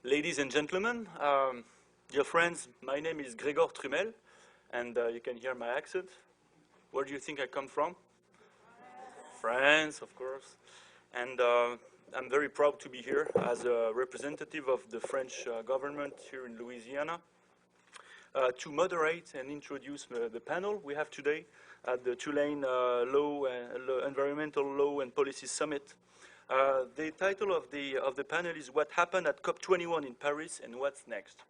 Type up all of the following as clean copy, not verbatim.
Ladies and gentlemen, dear friends, my name is Gregor Trumel, and you can hear my accent. Where do you think I come from? France, of course. And I'm very proud to be here as a representative of the French government here in Louisiana to moderate and introduce the panel we have today at the Tulane Environmental Law and Policy Summit. The title of the panel is What Happened at COP21 in Paris and What's Next?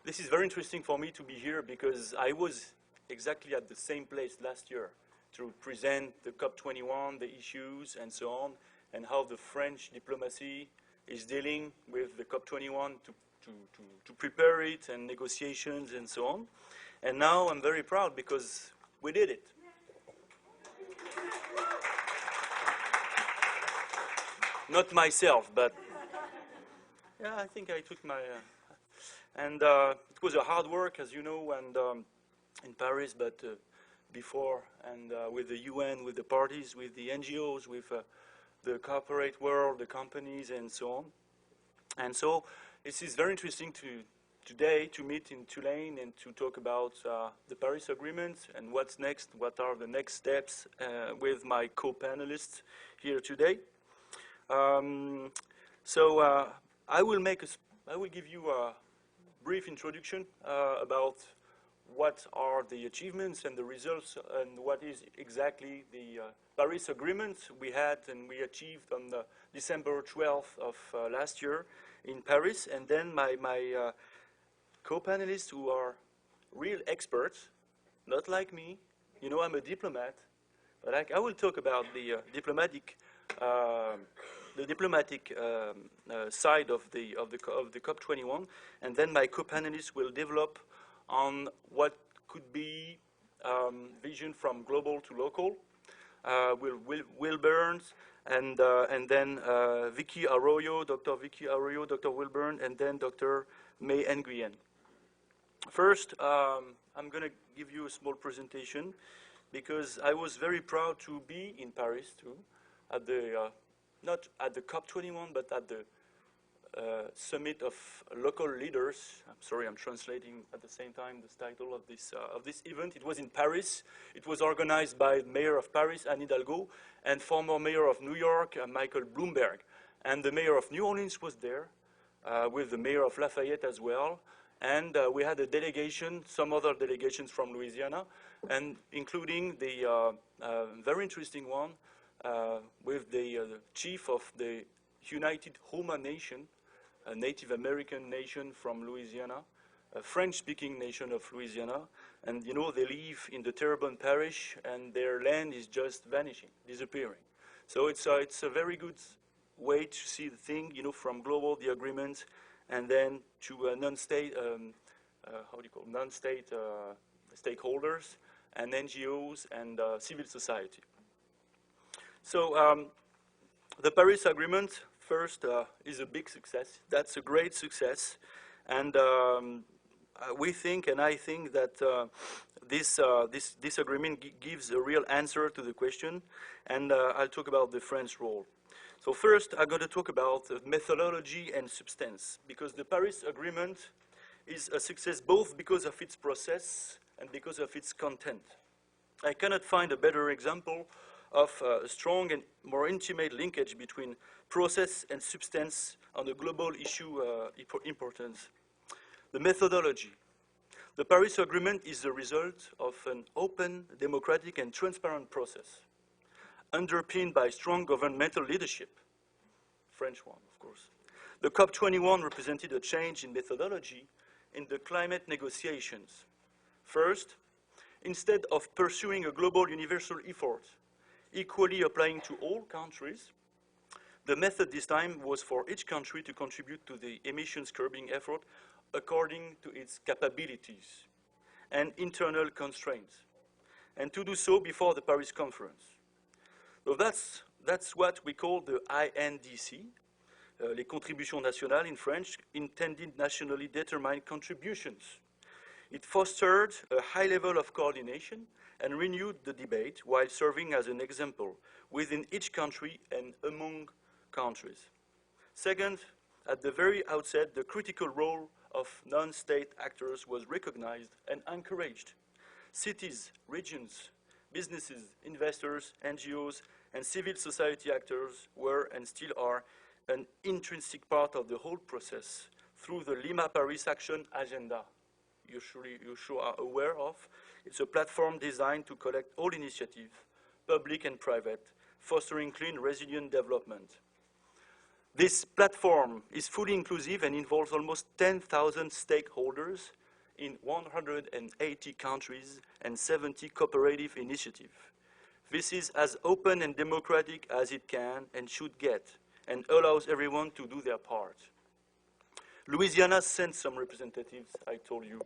This is very interesting for me to be here because I was exactly at the same place last year to present the COP21, the issues and so on, and how the French diplomacy is dealing with the COP21 to prepare it and negotiations and so on. And now I'm very proud because we did it. Not myself, but yeah, I think I took my, and it was a hard work, as you know, and in Paris, but before, and with the UN, with the parties, with the NGOs, with the corporate world, the companies, and so on. And so this is very interesting today to meet in Tulane and to talk about the Paris Agreement and what's next, what are the next steps with my co-panelists here today. I will give you a brief introduction about what are the achievements and the results and what is exactly the Paris Agreement we had and we achieved on December 12th of last year in Paris. And then my co-panelists who are real experts, not like me. You know, I'm a diplomat, but I will talk about the diplomatic side of the COP21, and then my co-panelists will develop on what could be vision from global to local. Will Burns and then Vicky Arroyo, Dr. Vicky Arroyo, Dr. Will Burns, and then Dr. May Nguyen. First, I'm going to give you a small presentation because I was very proud to be in Paris too, at the not at the COP21, but at the summit of local leaders. I'm sorry, I'm translating at the same time the title of this event. It was in Paris. It was organized by the mayor of Paris, Anne Hidalgo, and former mayor of New York, Michael Bloomberg. And the mayor of New Orleans was there, with the mayor of Lafayette as well. And we had a delegation, some other delegations from Louisiana, and including the very interesting one, with the chief of the United Houma Nation, a Native American nation from Louisiana, a French-speaking nation of Louisiana. And, you know, they live in the Terrebonne Parish, and their land is just vanishing, disappearing. So it's a very good way to see the thing, you know, from global, the agreement, and then to non-state, non-state stakeholders and NGOs and civil society. So the Paris Agreement, first, is a big success. That's a great success. And we think, and I think, that this agreement gives a real answer to the question. And I'll talk about the French role. So first, I'm going to talk about methodology and substance, because the Paris Agreement is a success both because of its process and because of its content. I cannot find a better example of a strong and more intimate linkage between process and substance on a global issue importance. The methodology. The Paris Agreement is the result of an open, democratic, and transparent process, underpinned by strong governmental leadership. French one, of course. The COP21 represented a change in methodology in the climate negotiations. First, instead of pursuing a global universal effort, equally applying to all countries, the method this time was for each country to contribute to the emissions curbing effort according to its capabilities and internal constraints, and to do so before the Paris Conference. So that's what we call the INDC, les contributions nationales in French, intended nationally determined contributions. It fostered a high level of coordination and renewed the debate while serving as an example within each country and among countries. Second, At the very outset, the critical role of non-state actors was recognized and encouraged. Cities, regions, businesses, investors, NGOs, and civil society actors were and still are an intrinsic part of the whole process through the Lima Paris Action Agenda. You sure are aware of. It's a platform designed to collect all initiatives, public and private, fostering clean, resilient development. This platform is fully inclusive and involves almost 10,000 stakeholders in 180 countries and 70 cooperative initiatives. This is as open and democratic as it can and should get, and allows everyone to do their part. Louisiana sent some representatives, I told you,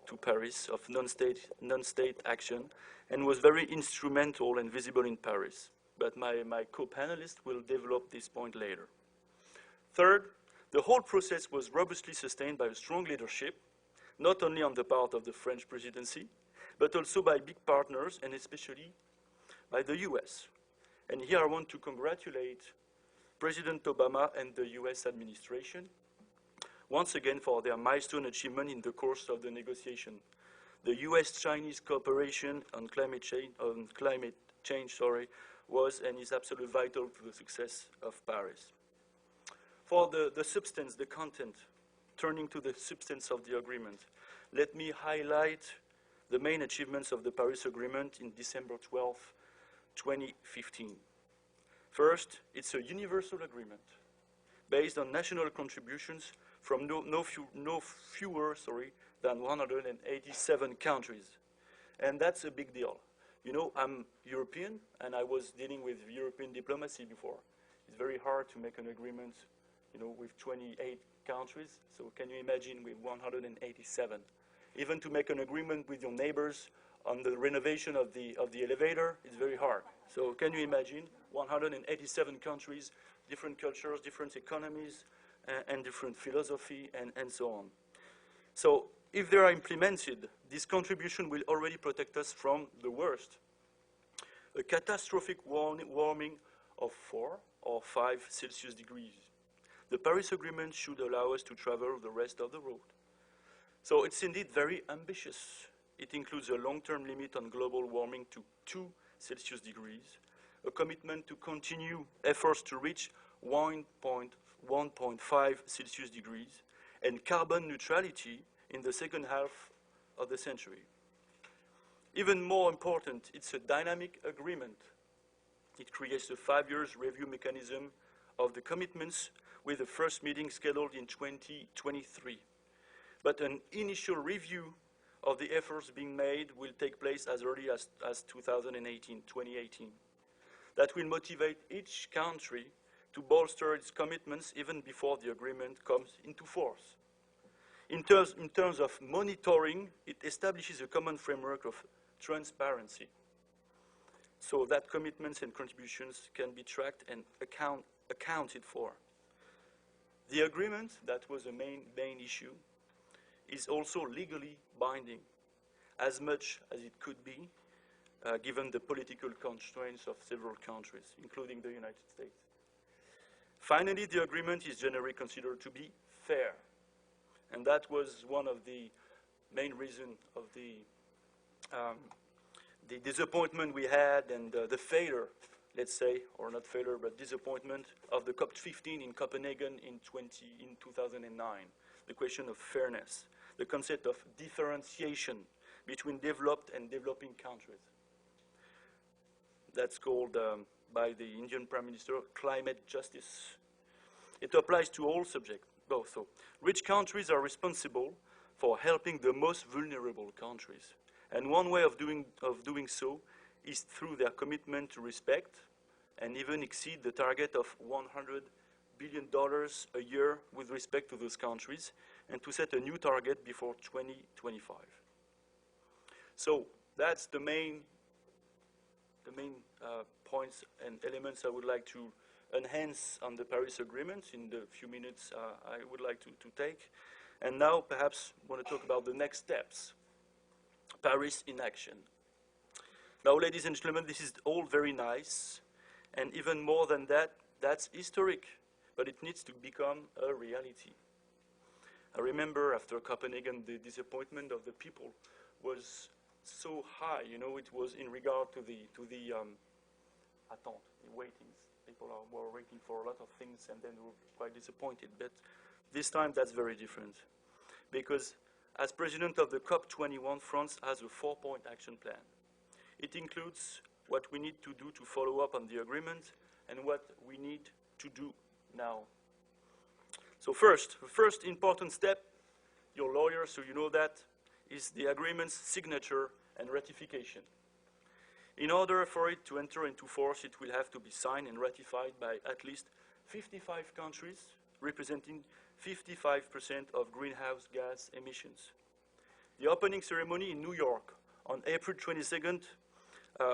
to Paris of non-state action, and was very instrumental and visible in Paris. But my co-panelist will develop this point later. Third, the whole process was robustly sustained by a strong leadership, not only on the part of the French presidency, but also by big partners, and especially by the US. And here I want to congratulate President Obama and the US administration once again for their milestone achievement in the course of the negotiation. The US-Chinese cooperation on climate change, was and is absolutely vital to the success of Paris. For the substance, the content, turning to the substance of the agreement, let me highlight the main achievements of the Paris Agreement in December 12, 2015. First, it's a universal agreement based on national contributions from no fewer than 187 countries. And that's a big deal. You know, I'm European, and I was dealing with European diplomacy before. It's very hard to make an agreement, you know, with 28 countries. So can you imagine with 187? Even to make an agreement with your neighbors on the renovation of the elevator, it's very hard. So can you imagine 187 countries, different cultures, different economies, and different philosophy, and so on. So if they are implemented, this contribution will already protect us from the worst. A catastrophic warming of 4 or 5 Celsius degrees. The Paris Agreement should allow us to travel the rest of the road. So it's indeed very ambitious. It includes a long-term limit on global warming to 2 Celsius degrees, a commitment to continue efforts to reach 1.5 Celsius degrees, and carbon neutrality in the second half of the century. Even more important, it's a dynamic agreement. It creates a 5-year review mechanism of the commitments with the first meeting scheduled in 2023. But an initial review of the efforts being made will take place as early as 2018. That will motivate each country to bolster its commitments even before the agreement comes into force. In terms of monitoring, it establishes a common framework of transparency so that commitments and contributions can be tracked and accounted for. The agreement, that was the main issue, is also legally binding, as much as it could be, given the political constraints of several countries, including the United States. Finally, the agreement is generally considered to be fair. And that was one of the main reasons of the disappointment we had and the failure, let's say, or not failure, but disappointment of the COP21 in Copenhagen in 2009. The question of fairness, the concept of differentiation between developed and developing countries. That's called by the Indian Prime Minister climate justice. It applies to all subjects, both. So, rich countries are responsible for helping the most vulnerable countries. And one way of doing so is through their commitment to respect and even exceed the target of $100 billion a year with respect to those countries, and to set a new target before 2025. So that's the main points and elements I would like to enhance on the Paris Agreement in the few minutes I would like to take. And now perhaps I want to talk about the next steps. Paris in action. Now, ladies and gentlemen, this is all very nice, and even more than that, that's historic, but it needs to become a reality. I remember after Copenhagen, the disappointment of the people was so high. You know, it was in regard to the attente, the waitings. People were waiting for a lot of things and then were quite disappointed. But this time, that's very different, because as president of the COP21, France has a 4-point action plan. It includes what we need to do to follow up on the agreement and what we need to do now. So the first important step, your lawyer, so you know that, is the agreement's signature and ratification. In order for it to enter into force, it will have to be signed and ratified by at least 55 countries, representing 55% of greenhouse gas emissions. The opening ceremony in New York on April 22nd,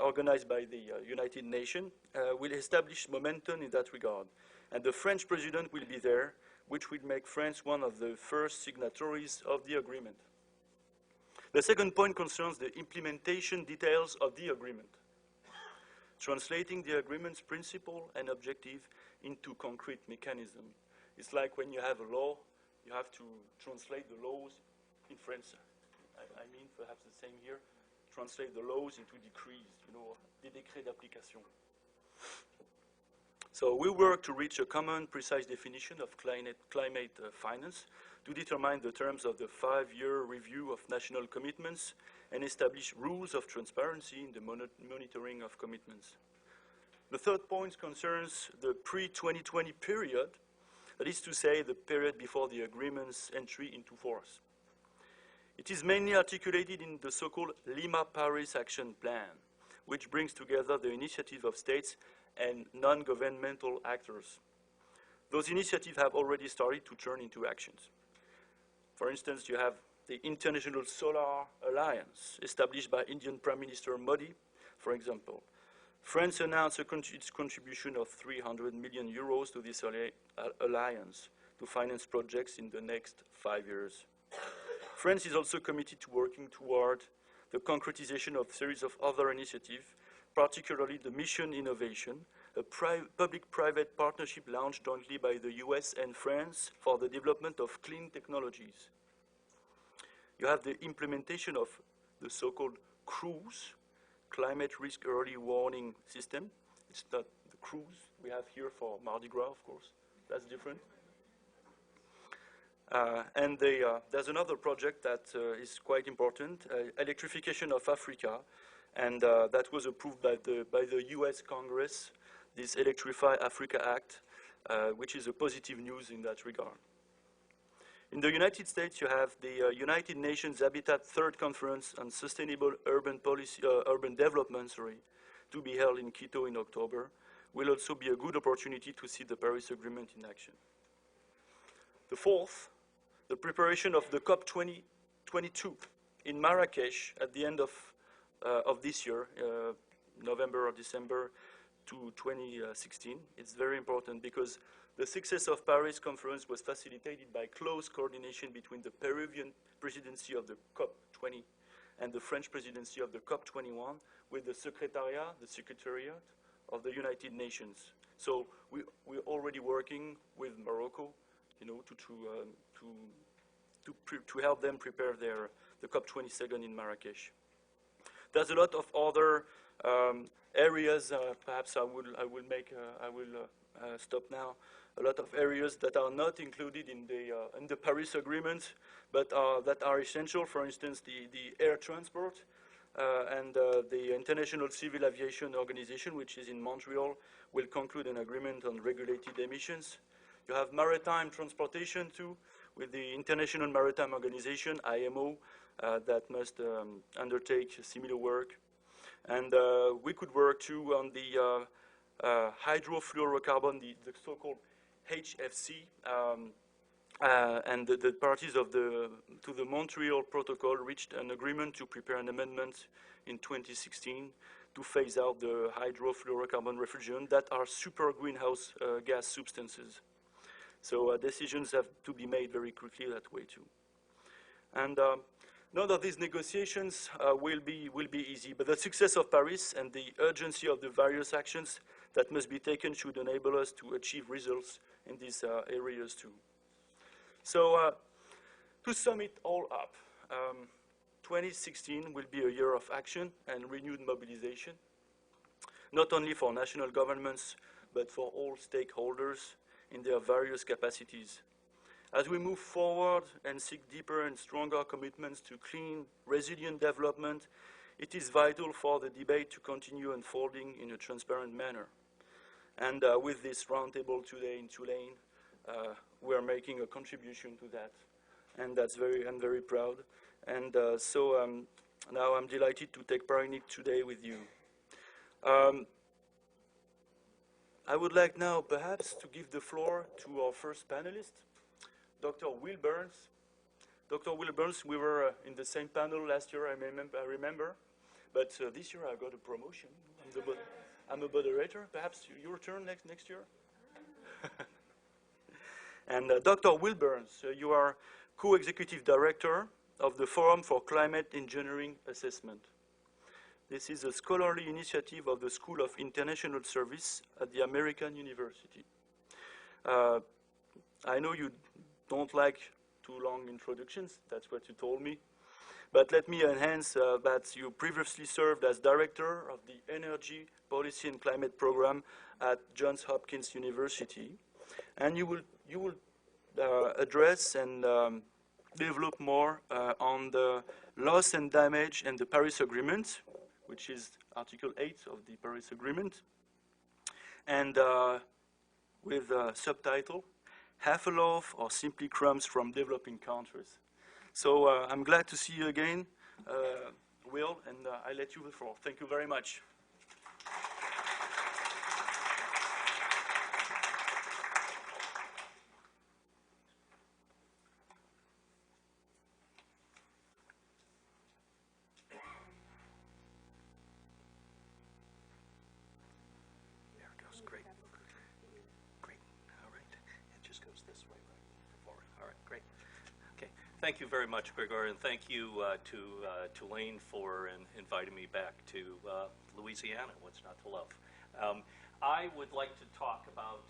organized by the United Nations, will establish momentum in that regard. And the French president will be there, which will make France one of the first signatories of the agreement. The second point concerns the implementation details of the agreement. Translating the agreement's principle and objective into concrete mechanism. It's like when you have a law, you have to translate the laws in French. I mean, perhaps the same here. Translate the laws into decrees, you know, des décrets d'application. So we work to reach a common, precise definition of climate finance to determine the terms of the 5-year review of national commitments and establish rules of transparency in the monitoring of commitments. The third point concerns the pre-2020 period, that is to say, the period before the agreement's entry into force. It is mainly articulated in the so-called Lima-Paris Action Plan, which brings together the initiative of states and non-governmental actors. Those initiatives have already started to turn into actions. For instance, you have the International Solar Alliance, established by Indian Prime Minister Modi, for example. France announced its contribution of 300 million euros to this alliance to finance projects in the next 5 years. France is also committed to working toward the concretization of a series of other initiatives, particularly the Mission Innovation, a public-private partnership launched jointly by the US and France for the development of clean technologies. You have the implementation of the so-called CRUISE, Climate Risk Early Warning System. It's not the cruise we have here for Mardi Gras, of course. That's different. And there's another project that is quite important, electrification of Africa, and that was approved by the US Congress, this Electrify Africa Act, which is a positive news in that regard. In the United States, you have the United Nations Habitat Third Conference on Sustainable Urban Development, to be held in Quito in October. Will also be a good opportunity to see the Paris Agreement in action. The fourth, the preparation of the COP22 in Marrakesh at the end of this year, November or December 2016. It's very important because the success of Paris conference was facilitated by close coordination between the Peruvian presidency of the COP20 and the French presidency of the COP21 with the Secretariat of the United Nations. So we're already working with Morocco, you know, to help them prepare the COP27 in Marrakesh. There's a lot of other areas. Perhaps I will stop now. A lot of areas that are not included in the Paris Agreement, but that are essential. For instance, the air transport and the International Civil Aviation Organization, which is in Montreal, will conclude an agreement on regulated emissions. You have maritime transportation too, with the International Maritime Organization, IMO, that must undertake similar work. And we could work too on the hydrofluorocarbon, the so-called HFC, and the parties to the Montreal Protocol reached an agreement to prepare an amendment in 2016 to phase out the hydrofluorocarbon refrigerant that are super greenhouse gas substances. So decisions have to be made very quickly that way too. And none of these negotiations will be easy, but the success of Paris and the urgency of the various actions that must be taken should enable us to achieve results in these areas too. So to sum it all up, 2016 will be a year of action and renewed mobilization, not only for national governments, but for all stakeholders in their various capacities. As we move forward and seek deeper and stronger commitments to clean, resilient development, it is vital for the debate to continue unfolding in a transparent manner. And with this roundtable today in Tulane, we are making a contribution to that. And I'm very proud. And now I'm delighted to take part in it today with you. I would like now perhaps to give the floor to our first panelist, Dr. Will Burns. Dr. Will Burns, we were in the same panel last year, I remember. But this year I got a promotion. I'm a moderator. Perhaps your turn next year? And Dr. Will Burns, you are co-executive director of the Forum for Climate Engineering Assessment. This is a scholarly initiative of the School of International Service at the American University. I know you don't like too long introductions, that's what you told me. But let me enhance that you previously served as director of the Energy Policy and Climate Program at Johns Hopkins University. And you will address and develop more on the loss and damage and the Paris Agreement, which is Article 8 of the Paris Agreement, and with a subtitle, Half a Loaf or Simply Crumbs from Developing Countries. So I'm glad to see you again, Will, and I let you the floor. Thank you very much. Thank you very much, Gregor, and thank you to Tulane for inviting me back to Louisiana. What's not to love? I would like to talk about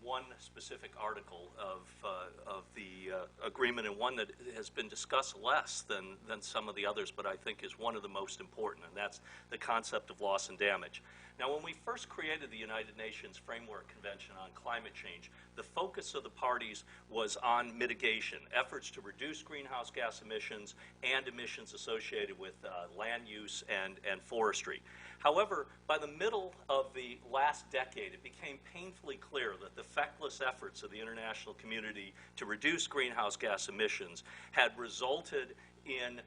one specific article of the agreement, and one that has been discussed less than some of the others, but I think is one of the most important, and that's the concept of loss and damage. Now, when we first created the United Nations Framework Convention on Climate Change, the focus of the parties was on mitigation, efforts to reduce greenhouse gas emissions and emissions associated with land use and forestry. However, by the middle of the last decade, it became painfully clear that the feckless efforts of the international community to reduce greenhouse gas emissions had resulted in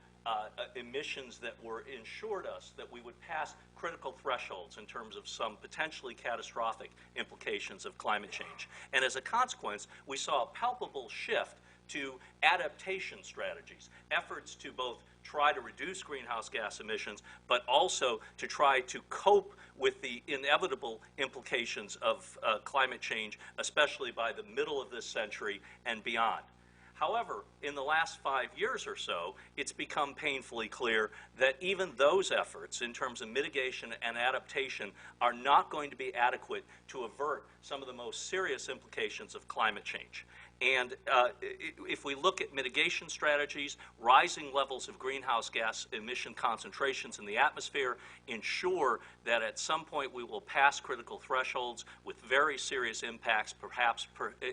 emissions that were ensured us that we would pass critical thresholds in terms of some potentially catastrophic implications of climate change. And as a consequence, we saw a palpable shift to adaptation strategies, efforts to both try to reduce greenhouse gas emissions, but also to try to cope with the inevitable implications of climate change, especially by the middle of this century and beyond. However, in the last 5 years or so, it's become painfully clear that even those efforts in terms of mitigation and adaptation are not going to be adequate to avert some of the most serious implications of climate change. And if we look at mitigation strategies, rising levels of greenhouse gas emission concentrations in the atmosphere ensure that at some point we will pass critical thresholds with very serious impacts, perhaps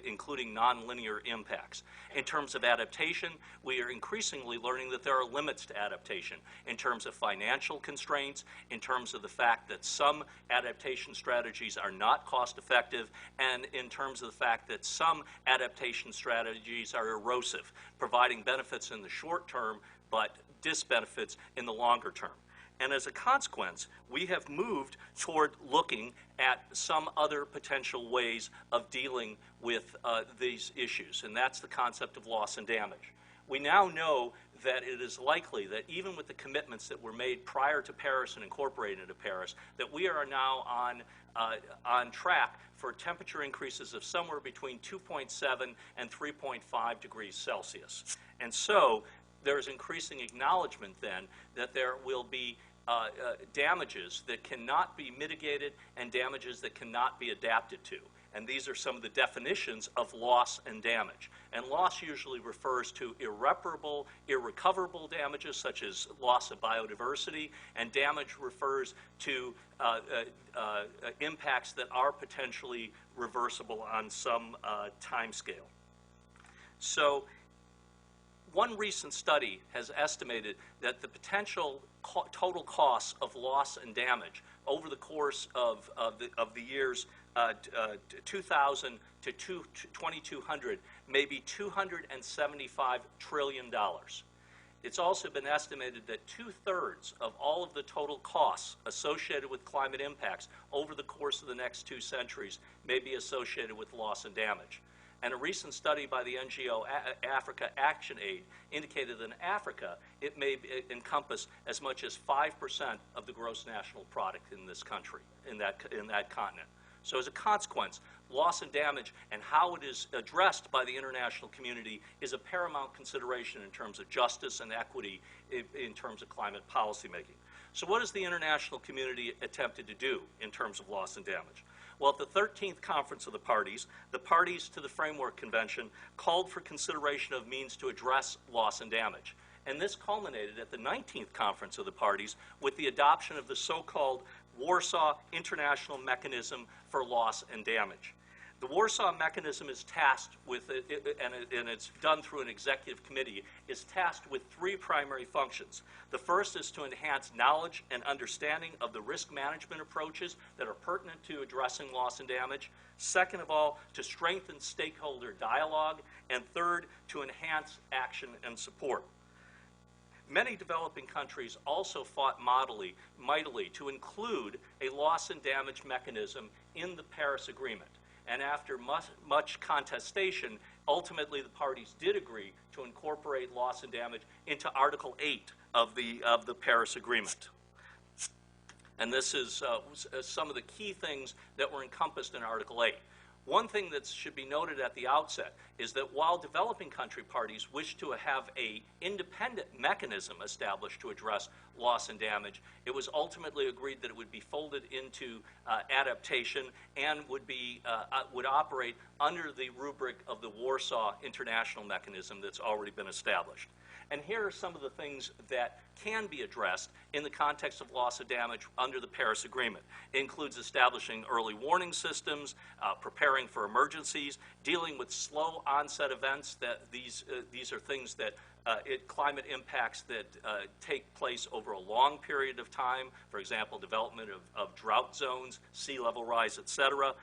including nonlinear impacts. In terms of adaptation, we are increasingly learning that there are limits to adaptation in terms of financial constraints, in terms of the fact that some adaptation strategies are not cost effective, and in terms of the fact that some adaptation strategies are erosive, providing benefits in the short term, but disbenefits in the longer term. And as a consequence, we have moved toward looking at some other potential ways of dealing with these issues, and that's the concept of loss and damage. We now know that it is likely that even with the commitments that were made prior to Paris and incorporated into Paris, that we are now on track for temperature increases of somewhere between 2.7 and 3.5 degrees Celsius. And so there is increasing acknowledgement then that there will be damages that cannot be mitigated and damages that cannot be adapted to. And these are some of the definitions of loss and damage. And loss usually refers to irreparable, irrecoverable damages, such as loss of biodiversity, and damage refers to impacts that are potentially reversible on some time scale. So one recent study has estimated that the potential total costs of loss and damage over the course of the years 2000 to 2200 may be $275 trillion. It's also been estimated that 2/3 of all of the total costs associated with climate impacts over the course of the next 2 centuries may be associated with loss and damage. And a recent study by the NGO Africa Action Aid indicated that in Africa, it may encompass as much as 5% of the gross national product in this country, in that continent. So as a consequence, loss and damage and how it is addressed by the international community is a paramount consideration in terms of justice and equity in terms of climate policymaking. So what has the international community attempted to do in terms of loss and damage? Well, at the 13th Conference of the parties to the Framework Convention called for consideration of means to address loss and damage. And this culminated at the 19th Conference of the parties with the adoption of the so-called Warsaw International Mechanism for Loss and Damage. The Warsaw Mechanism is tasked with, and it's done through an executive committee, is tasked with 3 primary functions. The first is to enhance knowledge and understanding of the risk management approaches that are pertinent to addressing loss and damage. Second of all, to strengthen stakeholder dialogue. And third, to enhance action and support. Many developing countries also fought mightily to include a loss and damage mechanism in the Paris Agreement. And after much contestation, ultimately the parties did agree to incorporate loss and damage into Article 8 of the Paris Agreement. And this is some of the key things that were encompassed in Article 8. One thing that should be noted at the outset is that while developing country parties wish to have an independent mechanism established to address loss and damage, it was ultimately agreed that it would be folded into adaptation and would operate under the rubric of the Warsaw International Mechanism that's already been established. And here are some of the things that can be addressed in the context of loss and damage under the Paris Agreement. It includes establishing early warning systems, preparing for emergencies, dealing with slow onset events. That these are things that climate impacts that take place over a long period of time. For example, development of drought zones, sea level rise, etc.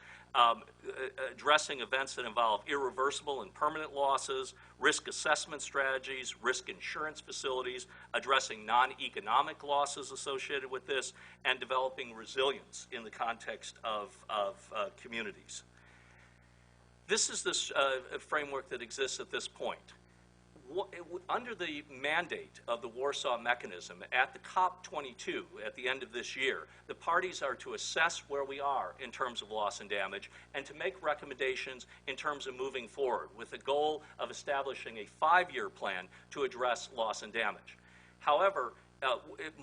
Addressing events that involve irreversible and permanent losses, risk assessment strategies, risk insurance facilities, addressing non-economic losses associated with this, and developing resilience in the context of communities. This is this framework that exists at this point. Under the mandate of the Warsaw Mechanism, at the COP22 at the end of this year, the parties are to assess where we are in terms of loss and damage and to make recommendations in terms of moving forward with the goal of establishing a 5-year plan to address loss and damage. However,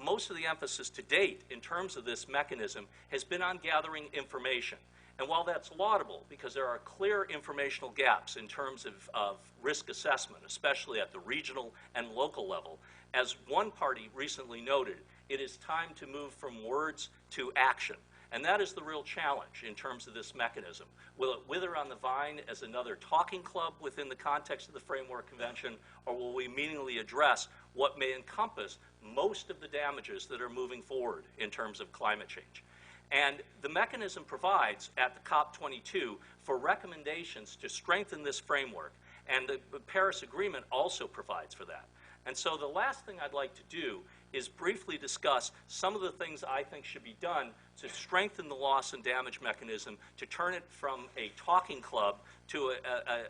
most of the emphasis to date in terms of this mechanism has been on gathering information. And while that's laudable, because there are clear informational gaps in terms of risk assessment, especially at the regional and local level, as one party recently noted, it is time to move from words to action. And that is the real challenge in terms of this mechanism. Will it wither on the vine as another talking club within the context of the Framework Convention, or will we meaningfully address what may encompass most of the damages that are moving forward in terms of climate change? And the mechanism provides at the COP22 for recommendations to strengthen this framework, and the Paris Agreement also provides for that. And so the last thing I'd like to do is briefly discuss some of the things I think should be done to strengthen the loss and damage mechanism, to turn it from a talking club to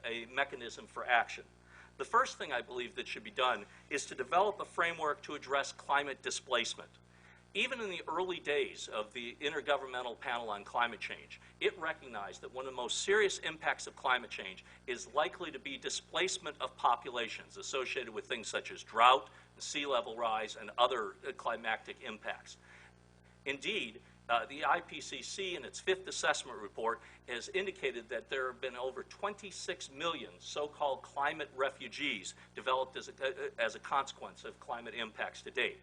a mechanism for action. The first thing I believe that should be done is to develop a framework to address climate displacement. Even in the early days of the Intergovernmental Panel on Climate Change, it recognized that one of the most serious impacts of climate change is likely to be displacement of populations associated with things such as drought, sea level rise, and other climactic impacts. Indeed, The IPCC, in its fifth assessment report, has indicated that there have been over 26 million so-called climate refugees developed as a consequence of climate impacts to date.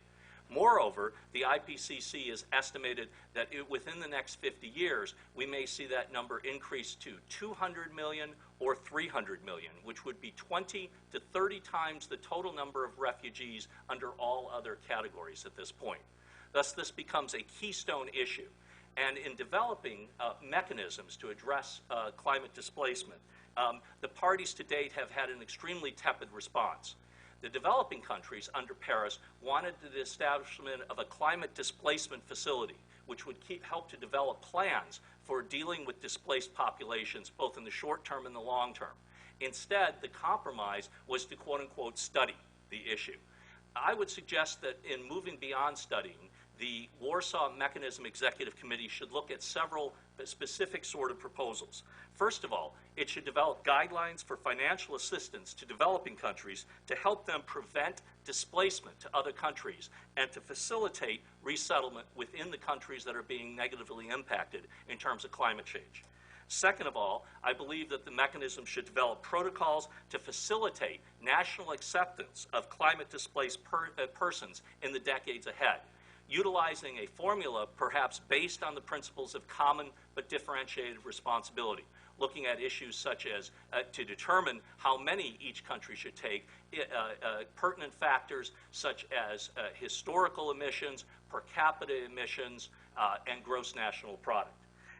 Moreover, the IPCC has estimated that within the next 50 years, we may see that number increase to 200 million or 300 million, which would be 20 to 30 times the total number of refugees under all other categories at this point. Thus, this becomes a keystone issue. And in developing mechanisms to address climate displacement, the parties to date have had an extremely tepid response. The developing countries under Paris wanted the establishment of a climate displacement facility, which would help to develop plans for dealing with displaced populations, both in the short term and the long term. Instead, the compromise was to, quote unquote, study the issue. I would suggest that in moving beyond studying, the Warsaw Mechanism Executive Committee should look at several specific sort of proposals. First of all, it should develop guidelines for financial assistance to developing countries to help them prevent displacement to other countries and to facilitate resettlement within the countries that are being negatively impacted in terms of climate change. Second of all, I believe that the mechanism should develop protocols to facilitate national acceptance of climate-displaced persons in the decades ahead, utilizing a formula perhaps based on the principles of common but differentiated responsibility, looking at issues such as to determine how many each country should take, pertinent factors such as historical emissions, per capita emissions, and gross national product.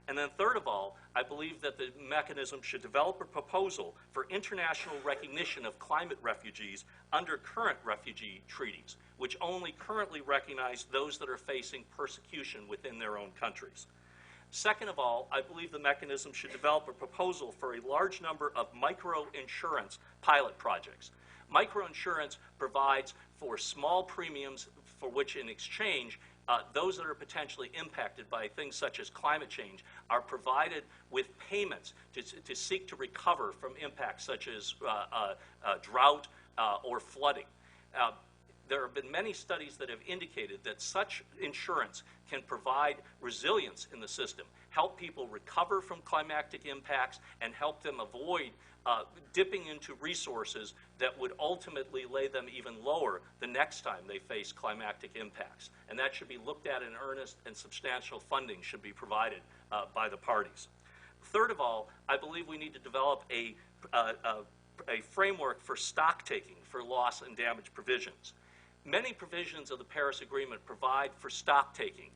And then third of all, I believe that the mechanism should develop a proposal for international recognition of climate refugees under current refugee treaties, which only currently recognize those that are facing persecution within their own countries. Second of all, I believe the mechanism should develop a proposal for a large number of microinsurance pilot projects. Microinsurance provides for small premiums for which in exchange those that are potentially impacted by things such as climate change are provided with payments to seek to recover from impacts such as drought or flooding. There have been many studies that have indicated that such insurance can provide resilience in the system, help people recover from climatic impacts, and help them avoid dipping into resources that would ultimately lay them even lower the next time they face climatic impacts. And that should be looked at in earnest, and substantial funding should be provided by the parties. Third of all, I believe we need to develop a framework for stock taking for loss and damage provisions. Many provisions of the Paris Agreement provide for stock taking,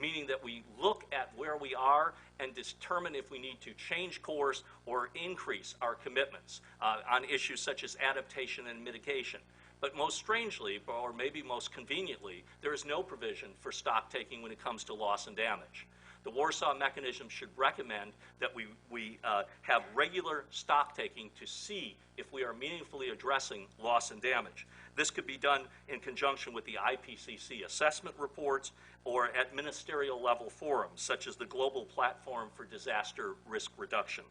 meaning that we look at where we are and determine if we need to change course or increase our commitments on issues such as adaptation and mitigation. But most strangely, or maybe most conveniently, there is no provision for stock taking when it comes to loss and damage. The Warsaw Mechanism should recommend that we have regular stock taking to see if we are meaningfully addressing loss and damage. This could be done in conjunction with the IPCC assessment reports or at ministerial level forums, such as the Global Platform for Disaster Risk Reduction.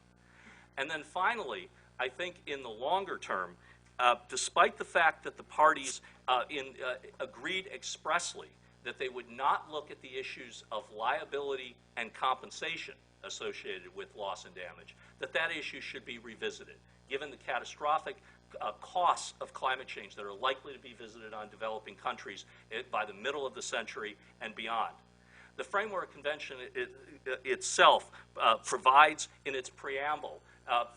And then finally, I think in the longer term, despite the fact that the parties agreed expressly that they would not look at the issues of liability and compensation associated with loss and damage, that issue should be revisited, given the catastrophic costs of climate change that are likely to be visited on developing countries by the middle of the century and beyond. The Framework Convention itself provides in its preamble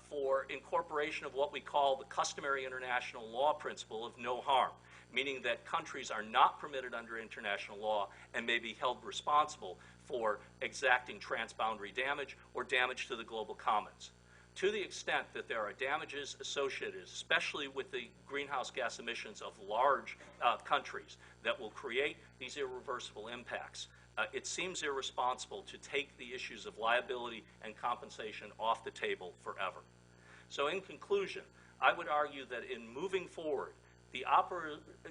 for incorporation of what we call the customary international law principle of no harm, meaning that countries are not permitted under international law and may be held responsible for exacting transboundary damage or damage to the global commons. To the extent that there are damages associated, especially with the greenhouse gas emissions of large countries that will create these irreversible impacts, it seems irresponsible to take the issues of liability and compensation off the table forever. So in conclusion, I would argue that in moving forward,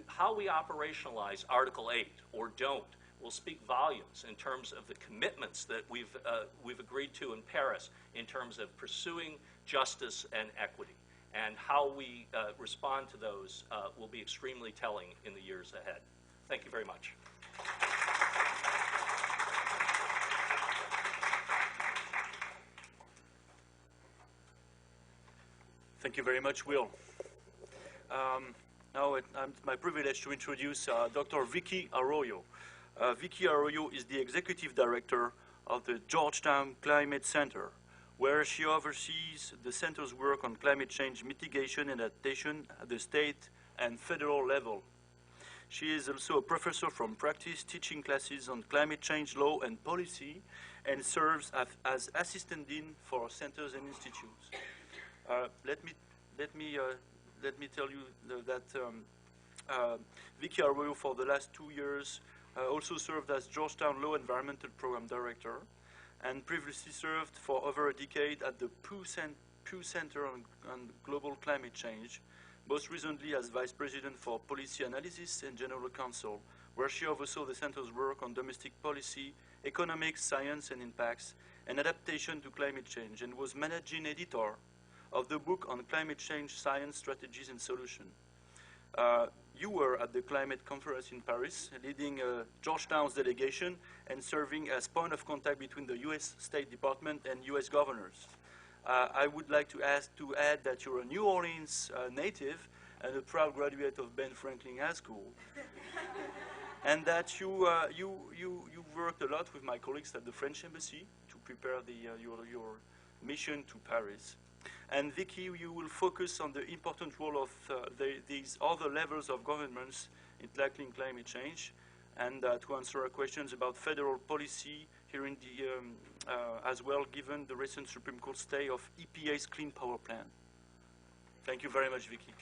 how we operationalize Article 8 or don't will speak volumes in terms of the commitments that we've agreed to in Paris in terms of pursuing justice and equity. And how we respond to those will be extremely telling in the years ahead. Thank you very much. Thank you very much, Will. Now it's my privilege to introduce Dr. Vicky Arroyo. Vicky Arroyo is the Executive Director of the Georgetown Climate Center, where she oversees the center's work on climate change mitigation and adaptation at the state and federal level. She is also a professor from practice, teaching classes on climate change law and policy, and serves as assistant dean for centers and institutes. Let me tell you that Vicky Arroyo, for the last 2 years, also served as Georgetown Law Environmental Program Director, and previously served for over a decade at the Pew Center on Global Climate Change, most recently as Vice President for Policy Analysis and General Counsel, where she oversaw the center's work on domestic policy, economics, science and impacts, and adaptation to climate change, and was managing editor of the book on climate change, science, strategies, and solutions. You were at the climate conference in Paris, leading Georgetown's delegation and serving as point of contact between the U.S. State Department and U.S. governors. I would like to add that you're a New Orleans native and a proud graduate of Ben Franklin High School, and that you worked a lot with my colleagues at the French Embassy to prepare your mission to Paris. And Vicky, you will focus on the important role of these other levels of governments in tackling climate change, and to answer our questions about federal policy here in the, as well, given the recent Supreme Court stay of EPA's Clean Power Plan. Thank you very much, Vicky.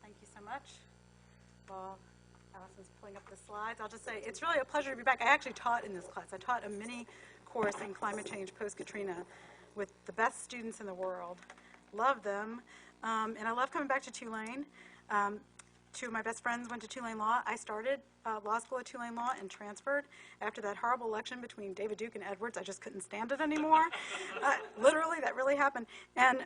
Thank you so much. Well, Allison's pulling up the slides. I'll just say it's really a pleasure to be back. I actually taught in this class. I taught a mini course in climate change post-Katrina with the best students in the world. Love them. And I love coming back to Tulane. Two of my best friends went to Tulane Law. I started law school at Tulane Law and transferred after that horrible election between David Duke and Edwards. I just couldn't stand it anymore. Literally, that really happened. And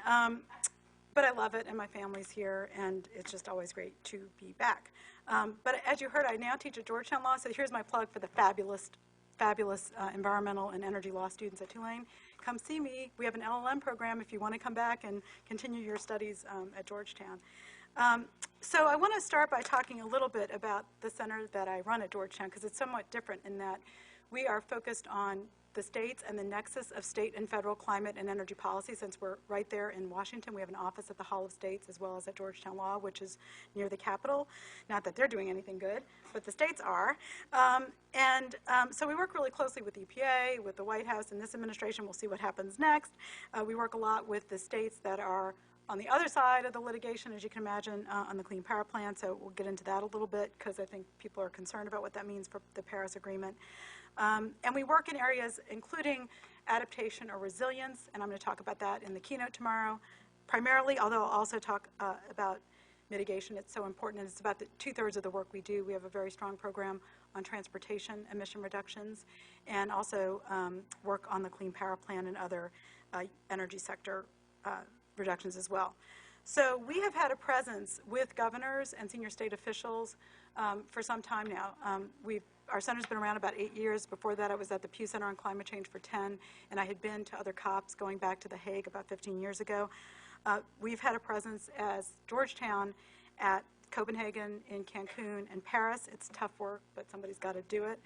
but I love it, and my family's here, and it's just always great to be back. But as you heard, I now teach at Georgetown Law, so here's my plug for the fabulous environmental and energy law students at Tulane. Come see me. We have an LLM program if you want to come back and continue your studies at Georgetown. So I want to start by talking a little bit about the center that I run at Georgetown, because it's somewhat different in that we are focused on the states and the nexus of state and federal climate and energy policy. Since we're right there in Washington, we have an office at the Hall of States as well as at Georgetown Law, which is near the Capitol. Not that they're doing anything good, but the states are. So we work really closely with the EPA, with the White House, and this administration. We'll see what happens next. We work a lot with the states that are on the other side of the litigation, as you can imagine, on the Clean Power Plan. So we'll get into that a little bit, because I think people are concerned about what that means for the Paris Agreement. And we work in areas including adaptation or resilience, and I'm going to talk about that in the keynote tomorrow, primarily, although I'll also talk about mitigation. It's so important, and it's about 2/3 of the work we do. We have a very strong program on transportation emission reductions, and also work on the Clean Power Plan and other energy sector reductions as well. So we have had a presence with governors and senior state officials for some time now. Our center's been around about 8 years. Before that, I was at the Pew Center on Climate Change for 10, and I had been to other COPs going back to The Hague about 15 years ago. We've had a presence as Georgetown at Copenhagen, in Cancun, and Paris. It's tough work, but somebody's got to do it.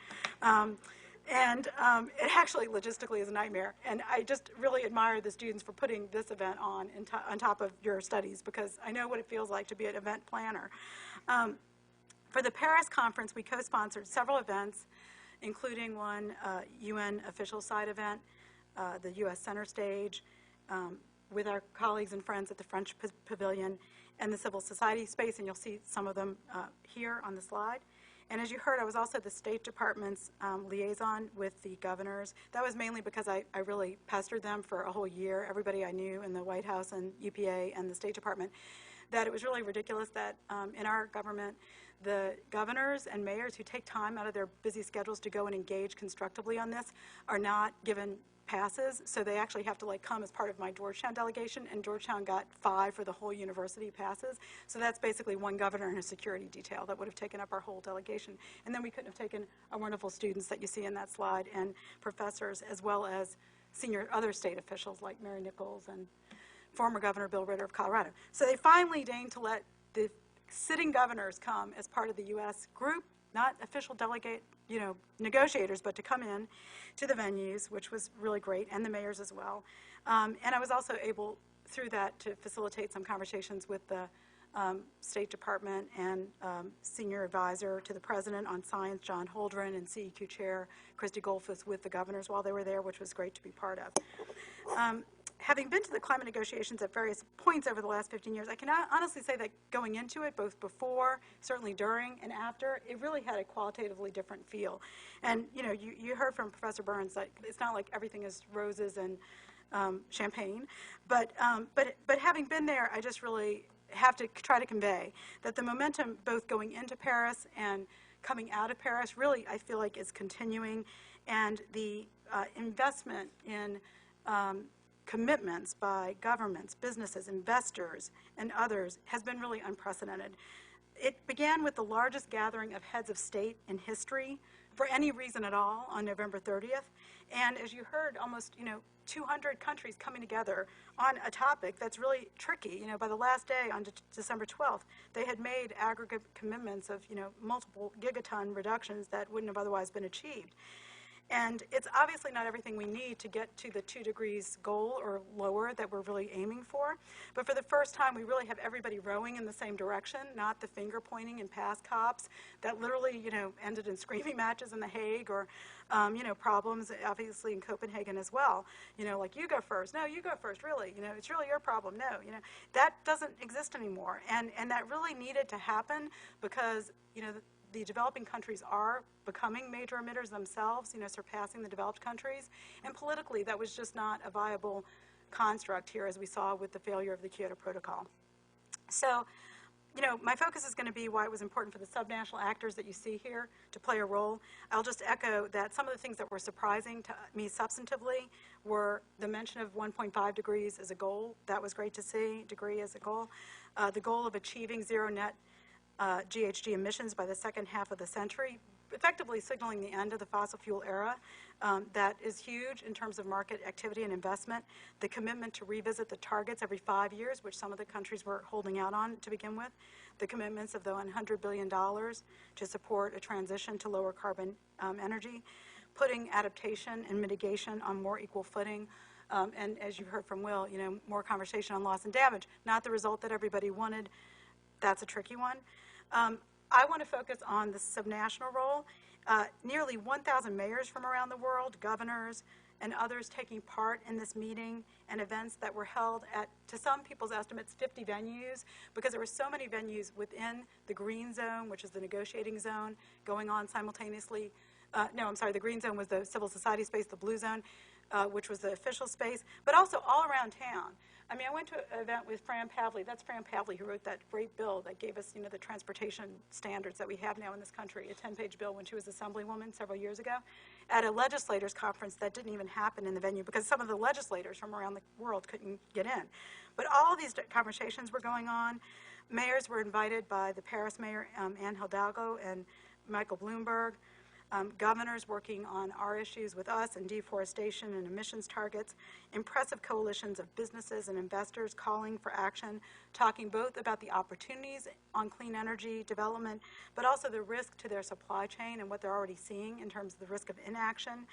It actually logistically is a nightmare. And I just really admire the students for putting this event on top of your studies, because I know what it feels like to be an event planner. For the Paris conference, we co-sponsored several events, including one UN official side event, the U.S. Center Stage, with our colleagues and friends at the French Pavilion, and the civil society space, and you'll see some of them here on the slide. And as you heard, I was also the State Department's liaison with the governors. That was mainly because I really pestered them for a whole year, everybody I knew in the White House and EPA and the State Department, that it was really ridiculous that in our government, the governors and mayors who take time out of their busy schedules to go and engage constructively on this are not given passes, so they actually have to like come as part of my Georgetown delegation, and Georgetown got 5 for the whole university passes. So that's basically one governor and a security detail that would have taken up our whole delegation. And then we couldn't have taken our wonderful students that you see in that slide and professors, as well as senior other state officials like Mary Nichols and former Governor Bill Ritter of Colorado. So they finally deigned to let the sitting governors come as part of the U.S. group, not official delegate, negotiators, but to come in to the venues, which was really great, and the mayors as well. And I was also able, through that, to facilitate some conversations with the State Department and senior advisor to the president on science, John Holdren, and CEQ chair Christy Goldfuss with the governors while they were there, which was great to be part of. Having been to the climate negotiations at various points over the last 15 years, I can honestly say that going into it, both before, certainly during, and after, it really had a qualitatively different feel. And you heard from Professor Burns that it's not like everything is roses and champagne, but having been there, I just really have to try to convey that the momentum both going into Paris and coming out of Paris really, I feel like, is continuing, and the investment in commitments by governments, businesses, investors, and others has been really unprecedented. It began with the largest gathering of heads of state in history for any reason at all on November 30th. And as you heard, almost 200 countries coming together on a topic that's really tricky. By the last day, on December 12th, they had made aggregate commitments of multiple gigaton reductions that wouldn't have otherwise been achieved. And it's obviously not everything we need to get to the 2 degrees goal or lower that we're really aiming for. But for the first time, we really have everybody rowing in the same direction, not the finger pointing in past COPs that literally, ended in screaming matches in The Hague or, problems obviously in Copenhagen as well. Like, you go first. No, you go first, really. It's really your problem. No, that doesn't exist anymore. And that really needed to happen because, the developing countries are becoming major emitters themselves, surpassing the developed countries. And politically, that was just not a viable construct here, as we saw with the failure of the Kyoto Protocol. So, my focus is going to be why it was important for the subnational actors that you see here to play a role. I'll just echo that some of the things that were surprising to me substantively were the mention of 1.5 degrees as a goal. That was great to see, degree as a goal. The goal of achieving zero net GHG emissions by the second half of the century, effectively signaling the end of the fossil fuel era. That is huge in terms of market activity and investment. The commitment to revisit the targets every 5 years, which some of the countries were holding out on to begin with. The commitments of the $100 billion to support a transition to lower carbon energy. Putting adaptation and mitigation on more equal footing. And as you heard from Will, more conversation on loss and damage. Not the result that everybody wanted. That's a tricky one. I want to focus on the subnational role. Nearly 1,000 mayors from around the world, governors, and others taking part in this meeting and events that were held at, to some people's estimates, 50 venues, because there were so many venues within the green zone, which is the negotiating zone, going on simultaneously. The green zone was the civil society space, the blue zone, which was the official space, but also all around town. I went to an event with Fran Pavley. That's Fran Pavley, who wrote that great bill that gave us, the transportation standards that we have now in this country, a 10-page bill when she was Assemblywoman several years ago, at a legislators conference that didn't even happen in the venue because some of the legislators from around the world couldn't get in. But all of these conversations were going on. Mayors were invited by the Paris mayor, Anne Hidalgo, and Michael Bloomberg. Governors working on our issues with us and deforestation and emissions targets, impressive coalitions of businesses and investors calling for action, talking both about the opportunities on clean energy development, but also the risk to their supply chain and what they're already seeing in terms of the risk of inaction.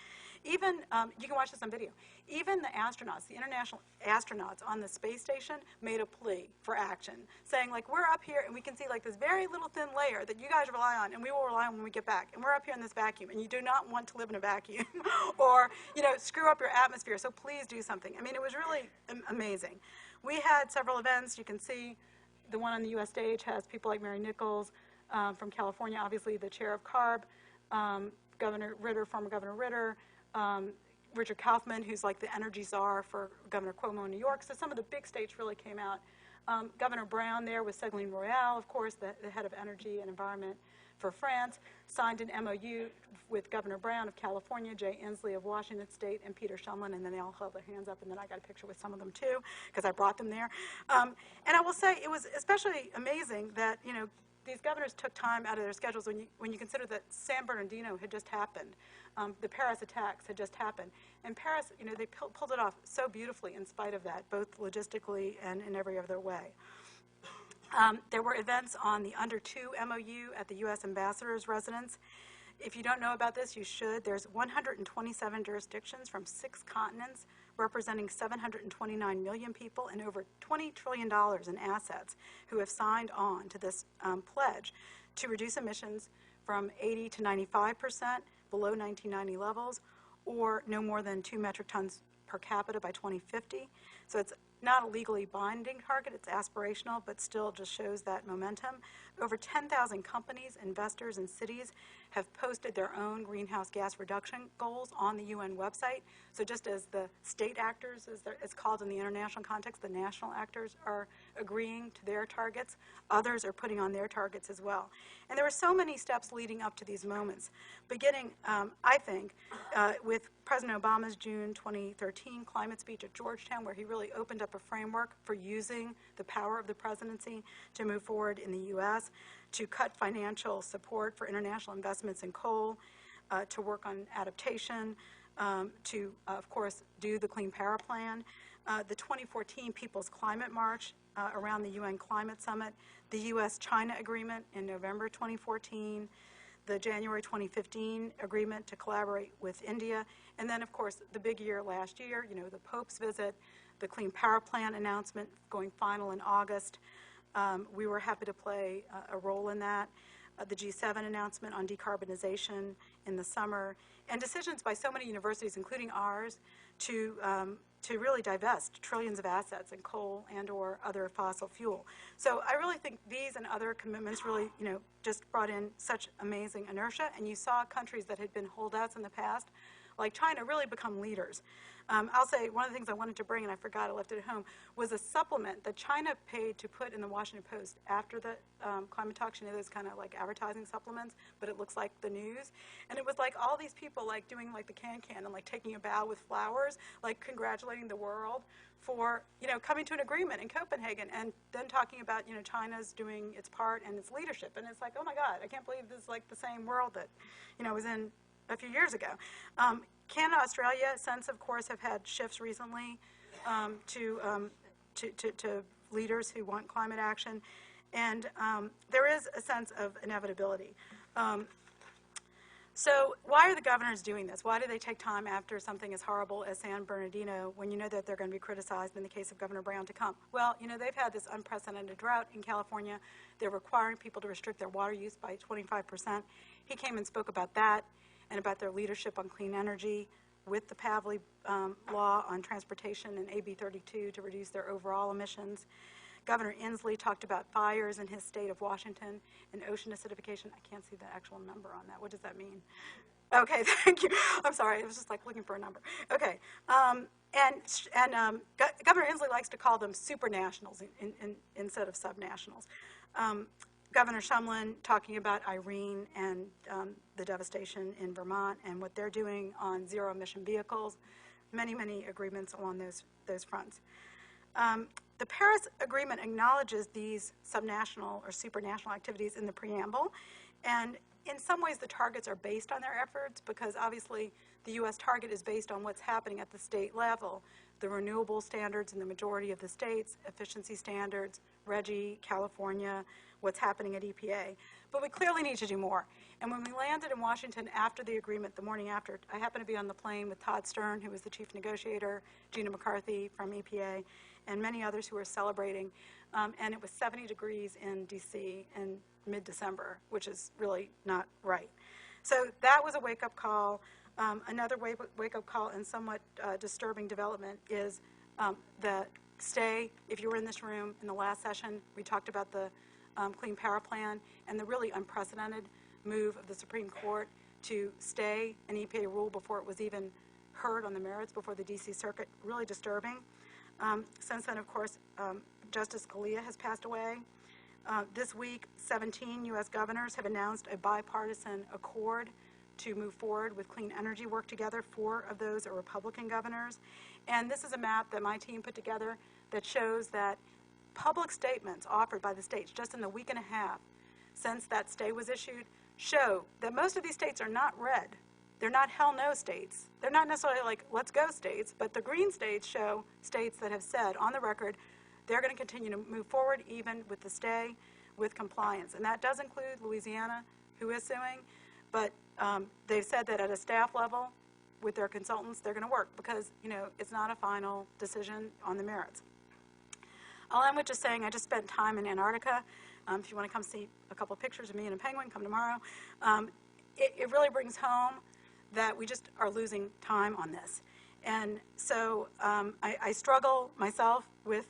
Even, you can watch this on video, even the astronauts, the international astronauts on the space station made a plea for action, saying like, we're up here and we can see like this very little thin layer that you guys rely on and we will rely on when we get back. And we're up here in this vacuum and you do not want to live in a vacuum or, screw up your atmosphere. So please do something. It was really amazing. We had several events. You can see the one on the U.S. stage has people like Mary Nichols from California, obviously the chair of CARB, Governor Ritter, former Governor Ritter, Richard Kaufman, who's like the energy czar for Governor Cuomo in New York. So some of the big states really came out. Governor Brown there with Ségolène Royal, of course, the head of energy and environment for France, signed an MOU with Governor Brown of California, Jay Inslee of Washington State, and Peter Shumlin, and then they all held their hands up, and then I got a picture with some of them too, because I brought them there. And I will say it was especially amazing that, you know, these governors took time out of their schedules when you consider that San Bernardino had just happened. The Paris attacks had just happened. And Paris, you know, they pulled it off so beautifully in spite of that, both logistically and in every other way. There were events on the Under 2 MOU at the U.S. Ambassador's residence. If you don't know about this, you should. There's 127 jurisdictions from 6 continents, representing 729 million people and over $20 trillion in assets, who have signed on to this pledge to reduce emissions from 80 to 95% below 1990 levels, or no more than 2 metric tons per capita by 2050. So it's not a legally binding target, it's aspirational, but still just shows that momentum. Over 10,000 companies, investors, and cities have posted their own greenhouse gas reduction goals on the UN website. So just as the state actors, as it's called in the international context, the national actors are agreeing to their targets, others are putting on their targets as well. And there were so many steps leading up to these moments, beginning, I think, with President Obama's June 2013 climate speech at Georgetown, where he really opened up a framework for using the power of the presidency to move forward in the U.S., to cut financial support for international investments in coal, to work on adaptation, to, of course, do the Clean Power Plan, the 2014 People's Climate March around the UN Climate Summit, the U.S.-China Agreement in November 2014, the January 2015 agreement to collaborate with India, and then, of course, the big year last year, you know, the Pope's visit, the Clean Power Plan announcement going final in August. We were happy to play a role in that. The G7 announcement on decarbonization in the summer, and decisions by so many universities, including ours, to really divest trillions of assets in coal and or other fossil fuel. So I really think these and other commitments really, you know, just brought in such amazing inertia, and you saw countries that had been holdouts in the past, like China, really become leaders. I'll say one of the things I wanted to bring, and I forgot, I left it at home, was a supplement that China paid to put in the Washington Post after the climate talks. You know, those kind of like advertising supplements, but it looks like the news. And it was like all these people like doing like the can-can and like taking a bow with flowers, like congratulating the world for, you know, coming to an agreement in Copenhagen, and then talking about, you know, China's doing its part and its leadership. And it's like, oh my God, I can't believe this is like the same world that, you know, was in a few years ago. Canada, Australia, since, of course, have had shifts recently to leaders who want climate action, and there is a sense of inevitability. So why are the governors doing this? Why do they take time after something as horrible as San Bernardino when you know that they're going to be criticized in the case of Governor Brown to come? Well, you know, they've had this unprecedented drought in California. They're requiring people to restrict their water use by 25%. He came and spoke about that and about their leadership on clean energy with the Pavley law on transportation and AB 32 to reduce their overall emissions. Governor Inslee talked about fires in his state of Washington and ocean acidification. I can't see the actual number on that. What does that mean? Okay, thank you. I'm sorry, I was just like looking for a number. Okay, Governor Inslee likes to call them supranationals instead of subnationals. Governor Shumlin talking about Irene and the devastation in Vermont and what they're doing on zero-emission vehicles. Many, many agreements along those fronts. The Paris Agreement acknowledges these subnational or supranational activities in the preamble, and in some ways the targets are based on their efforts because obviously the U.S. target is based on what's happening at the state level, the renewable standards in the majority of the states, efficiency standards, RGGI, California, what's happening at EPA. But we clearly need to do more. And when we landed in Washington after the agreement, the morning after, I happened to be on the plane with Todd Stern, who was the chief negotiator, Gina McCarthy from EPA, and many others who were celebrating. And it was 70 degrees in D.C. in mid-December, which is really not right. So that was a wake-up call. Another wake-up call and somewhat disturbing development is the stay. If you were in this room in the last session, we talked about the Clean Power Plan and the really unprecedented move of the Supreme Court to stay an EPA rule before it was even heard on the merits before the D.C. Circuit. Really disturbing. Since then, of course, Justice Scalia has passed away. This week, 17 U.S. governors have announced a bipartisan accord to move forward with clean energy work together. 4 of those are Republican governors. And this is a map that my team put together that shows that public statements offered by the states just in the week and a half since that stay was issued show that most of these states are not red. They're not hell no states. They're not necessarily like let's go states, but the green states show states that have said on the record they're going to continue to move forward even with the stay, with compliance. And that does include Louisiana, who is suing, but they've said that at a staff level with their consultants they're going to work because, you know, it's not a final decision on the merits. I'll end with just saying I just spent time in Antarctica. If you want to come see a couple pictures of me and a penguin, come tomorrow. It really brings home that we just are losing time on this. And so I struggle myself with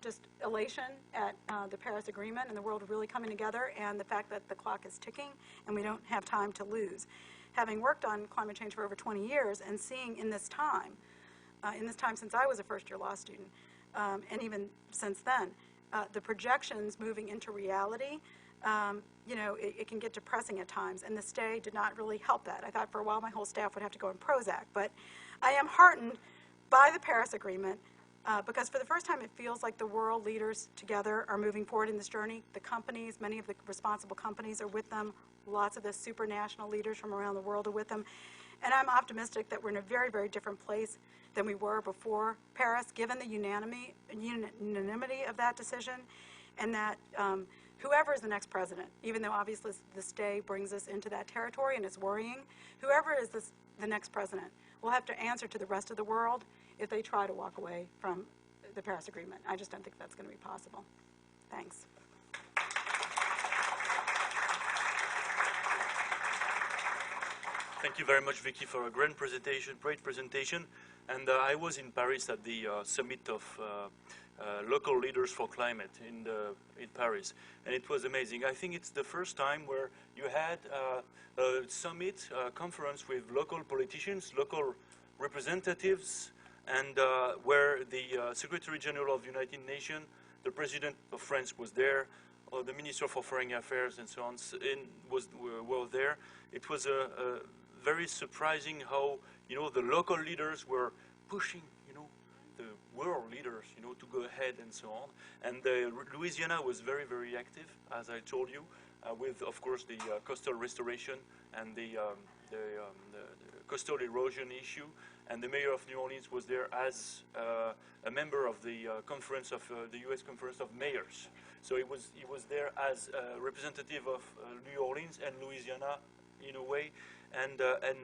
just elation at the Paris Agreement and the world really coming together and the fact that the clock is ticking and we don't have time to lose. Having worked on climate change for over 20 years and seeing in this time since I was a first-year law student, and even since then, the projections moving into reality, you know, it can get depressing at times, and the stay did not really help that. I thought for a while my whole staff would have to go in Prozac, but I am heartened by the Paris Agreement because for the first time it feels like the world leaders together are moving forward in this journey. The companies, many of the responsible companies are with them. Lots of the supranational leaders from around the world are with them. And I'm optimistic that we're in a very, very different place than we were before Paris, given the unanimity of that decision, and that whoever is the next president, even though obviously this day brings us into that territory and it's worrying, whoever is the next president will have to answer to the rest of the world if they try to walk away from the Paris Agreement. I just don't think that's going to be possible. Thanks. Thank you very much, Vicky, for a great presentation. And I was in Paris at the summit of local leaders for climate in Paris, and it was amazing. I think it's the first time where you had a summit conference with local politicians, local representatives, and where the Secretary General of the United Nations, the President of France was there, or the Minister for Foreign Affairs and so on were there. It was a very surprising how, you know, the local leaders were pushing, you know, the world leaders, you know, to go ahead and so on. And Louisiana was very, very active, as I told you, with, of course, the coastal restoration and the coastal erosion issue. And the mayor of New Orleans was there as a member of the conference of the U.S. Conference of Mayors. So he was there as a representative of New Orleans and Louisiana, in a way, and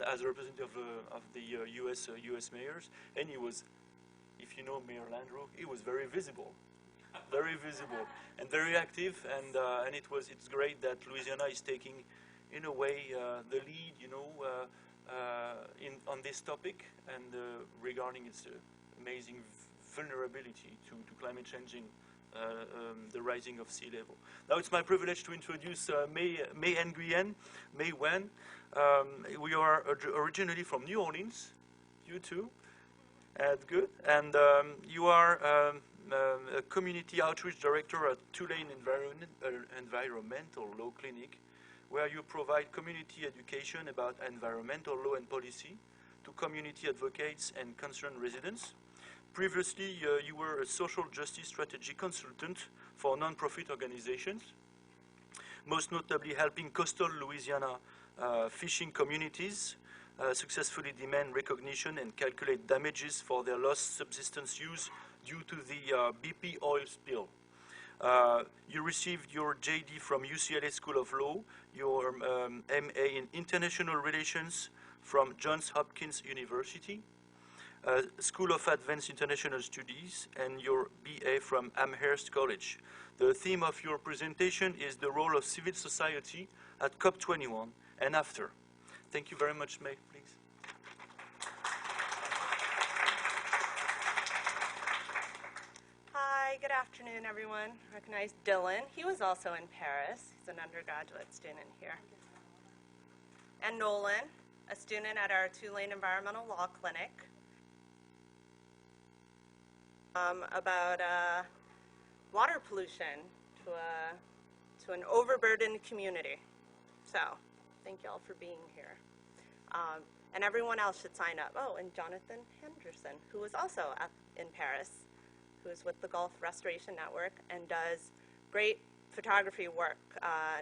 as a representative of the U.S. mayors. And he was, if you know Mayor Landrieu, he was very visible and very active. And it's great that Louisiana is taking, in a way, the lead, you know, on this topic and regarding its amazing vulnerability to climate changing. The rising of sea level. Now it's my privilege to introduce May Nguyen. May Nguyen. We are originally from New Orleans. You too. Good. And you are a community outreach director at Tulane Environmental Law Clinic, where you provide community education about environmental law and policy to community advocates and concerned residents. Previously, you were a social justice strategy consultant for nonprofit organizations, most notably helping coastal Louisiana fishing communities successfully demand recognition and calculate damages for their lost subsistence use due to the BP oil spill. You received your JD from UCLA School of Law, your MA in International Relations from Johns Hopkins University, School of Advanced International Studies, and your BA from Amherst College. The theme of your presentation is the role of civil society at COP21 and after. Thank you very much, May, please. Hi, good afternoon, everyone. I recognize Dylan. He was also in Paris. He's an undergraduate student here. And Nolan, a student at our Tulane Environmental Law Clinic. About water pollution to to an overburdened community. So thank you all for being here. And everyone else should sign up. Oh, and Jonathan Henderson, who was also in Paris, who is with the Gulf Restoration Network and does great photography work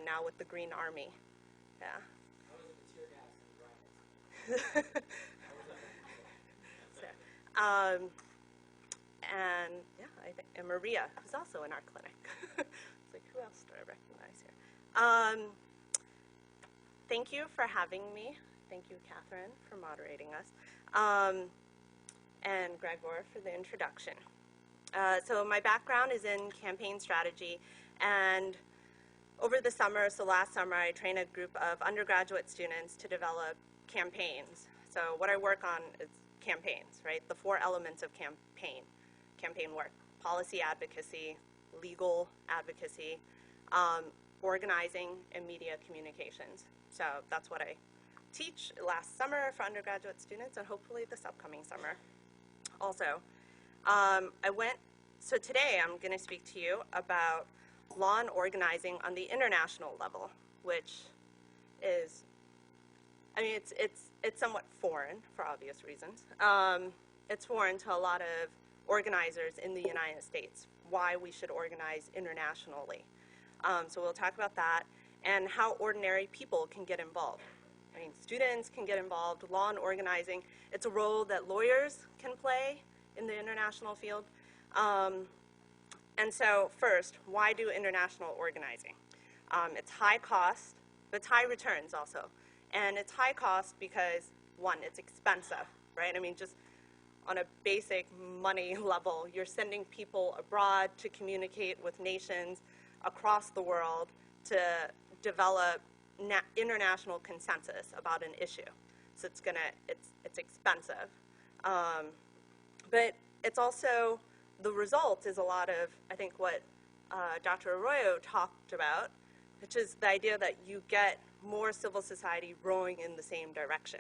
now with the Green Army. Yeah. So, and yeah, and Maria, who's also in our clinic. It's like, who else do I recognize here? Thank you for having me. Thank you, Catherine, for moderating us, and Gregor for the introduction. So my background is in campaign strategy, and over the summer, so last summer, I trained a group of undergraduate students to develop campaigns. So what I work on is campaigns, right? The 4 elements of campaign work: policy advocacy, legal advocacy, organizing, and media communications. So that's what I teach last summer for undergraduate students, and hopefully this upcoming summer also. So today I'm going to speak to you about law and organizing on the international level, which is, I mean, it's somewhat foreign for obvious reasons. It's foreign to a lot of organizers in the United States, why we should organize internationally. So we'll talk about that and how ordinary people can get involved. I mean, students can get involved. Law and organizing, it's a role that lawyers can play in the international field. And so first, why do international organizing? It's high cost, but it's high returns also. And it's high cost because, one, it's expensive, right? I mean, just on a basic money level, you're sending people abroad to communicate with nations across the world to develop international consensus about an issue. So it's expensive. But it's also, the result is a lot of, I think, what Dr. Arroyo talked about, which is the idea that you get more civil society rowing in the same direction.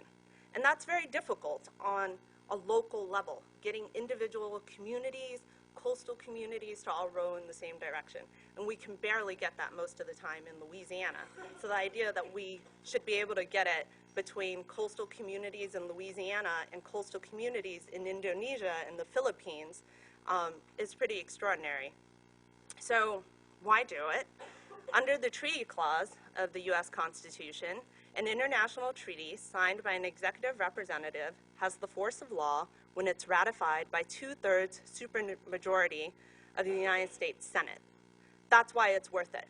And that's very difficult on a local level, getting individual communities, coastal communities to all row in the same direction. And we can barely get that most of the time in Louisiana. So the idea that we should be able to get it between coastal communities in Louisiana and coastal communities in Indonesia and the Philippines is pretty extraordinary. So why do it? Under the Treaty Clause of the U.S. Constitution, an international treaty signed by an executive representative has the force of law when it's ratified by 2/3 supermajority of the United States Senate. That's why it's worth it.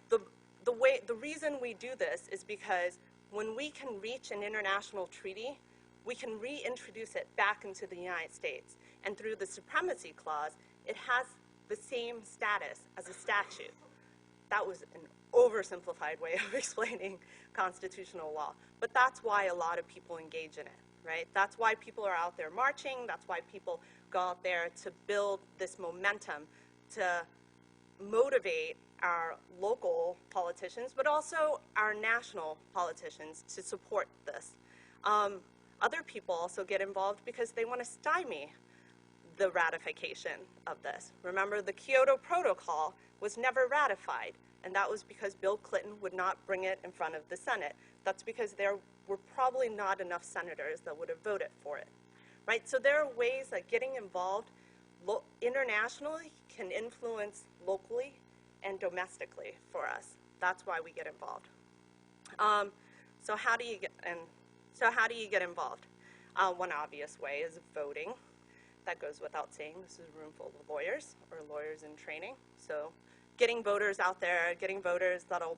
The reason we do this is because when we can reach an international treaty, we can reintroduce it back into the United States. And through the Supremacy Clause, it has the same status as a statute. That was an oversimplified way of explaining constitutional law. But that's why a lot of people engage in it, right? That's why people are out there marching. That's why people go out there to build this momentum, to motivate our local politicians, but also our national politicians to support this. Other people also get involved because they want to stymie the ratification of this. Remember, the Kyoto Protocol was never ratified, and that was because Bill Clinton would not bring it in front of the Senate. That's because there were probably not enough senators that would have voted for it, right? So there are ways that getting involved internationally can influence locally and domestically for us. That's why we get involved. So how do you get involved? One obvious way is voting. That goes without saying. This is a room full of lawyers or lawyers in training. So getting voters out there, getting voters that'll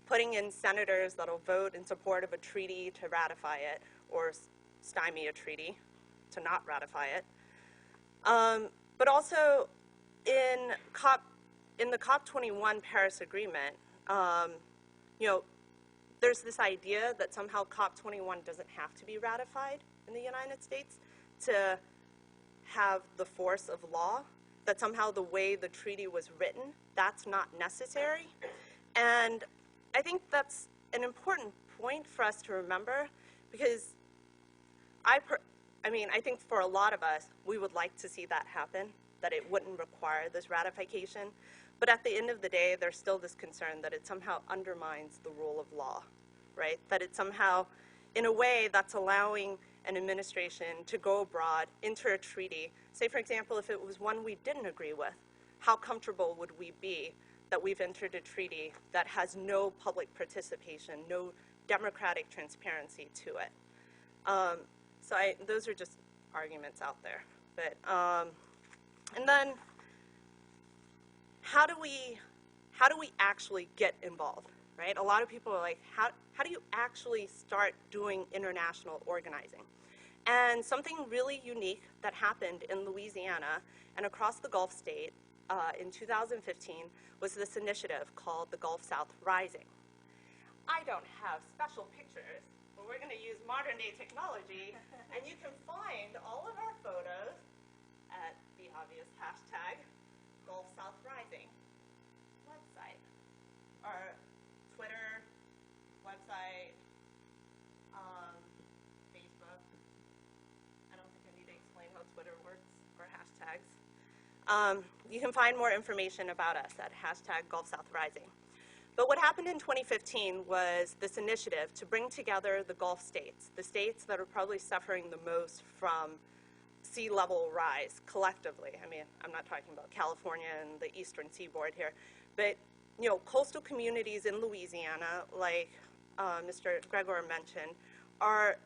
putting in senators that'll vote in support of a treaty to ratify it or stymie a treaty to not ratify it. But also in the COP21 Paris Agreement, there's this idea that somehow COP21 doesn't have to be ratified in the United States to have the force of law, that somehow the way the treaty was written, that's not necessary. And I think that's an important point for us to remember, because I think for a lot of us, we would like to see that happen, that it wouldn't require this ratification. But at the end of the day, there's still this concern that it somehow undermines the rule of law, right? That it somehow, in a way, that's allowing an administration to go abroad, enter a treaty. Say, for example, if it was one we didn't agree with, how comfortable would we be that we've entered a treaty that has no public participation, no democratic transparency to it? So those are just arguments out there. But, and then, how do we actually get involved, right? A lot of people are like, how do you actually start doing international organizing? And something really unique that happened in Louisiana and across the Gulf state in 2015 was this initiative called the Gulf South Rising. I don't have special pictures, but we're going to use modern day technology, and you can find all of our photos at the obvious hashtag Gulf South Rising website, our Twitter website, Facebook. I don't think I need to explain how Twitter works or hashtags. You can find more information about us at hashtag Gulf South Rising. But what happened in 2015 was this initiative to bring together the Gulf states, the states that are probably suffering the most from sea level rise collectively. I mean, I'm not talking about California and the eastern seaboard here, but you know, coastal communities in Louisiana, like Mr. Gregor mentioned, are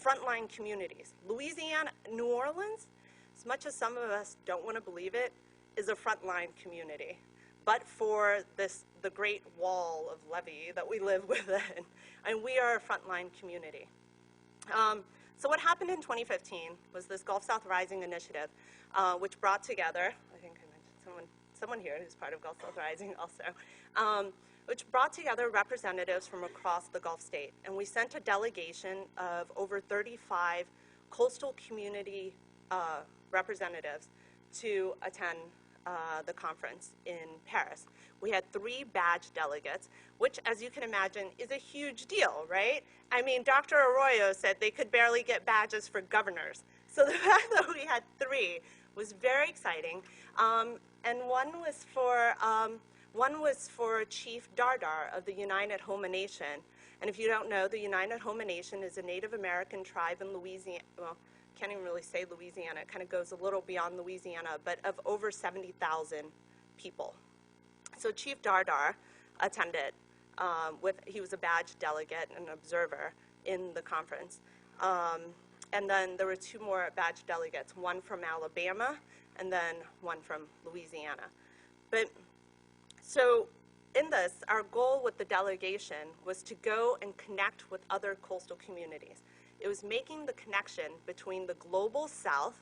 frontline communities. Louisiana, New Orleans, as much as some of us don't want to believe it, is a frontline community. But for the Great Wall of Levee that we live within, and we are a frontline community. So what happened in 2015 was this Gulf South Rising initiative, which brought together, I think I mentioned someone here who's part of Gulf South Rising also, which brought together representatives from across the Gulf state. And we sent a delegation of over 35 coastal community representatives to attend the conference in Paris. We had 3 badge delegates, which, as you can imagine, is a huge deal, right? I mean, Dr. Arroyo said they could barely get badges for governors. So the fact that we had 3 was very exciting. And one was for Chief Dardar of the United Homa Nation. And if you don't know, the United Homa Nation is a Native American tribe in Louisiana. Well, can't even really say Louisiana, it kind of goes a little beyond Louisiana, but of over 70,000 people. So Chief Dardar attended, he was a badge delegate and observer in the conference. And then there were 2 more badge delegates, one from Alabama and then one from Louisiana. But so in this, our goal with the delegation was to go and connect with other coastal communities. It was making the connection between the global south,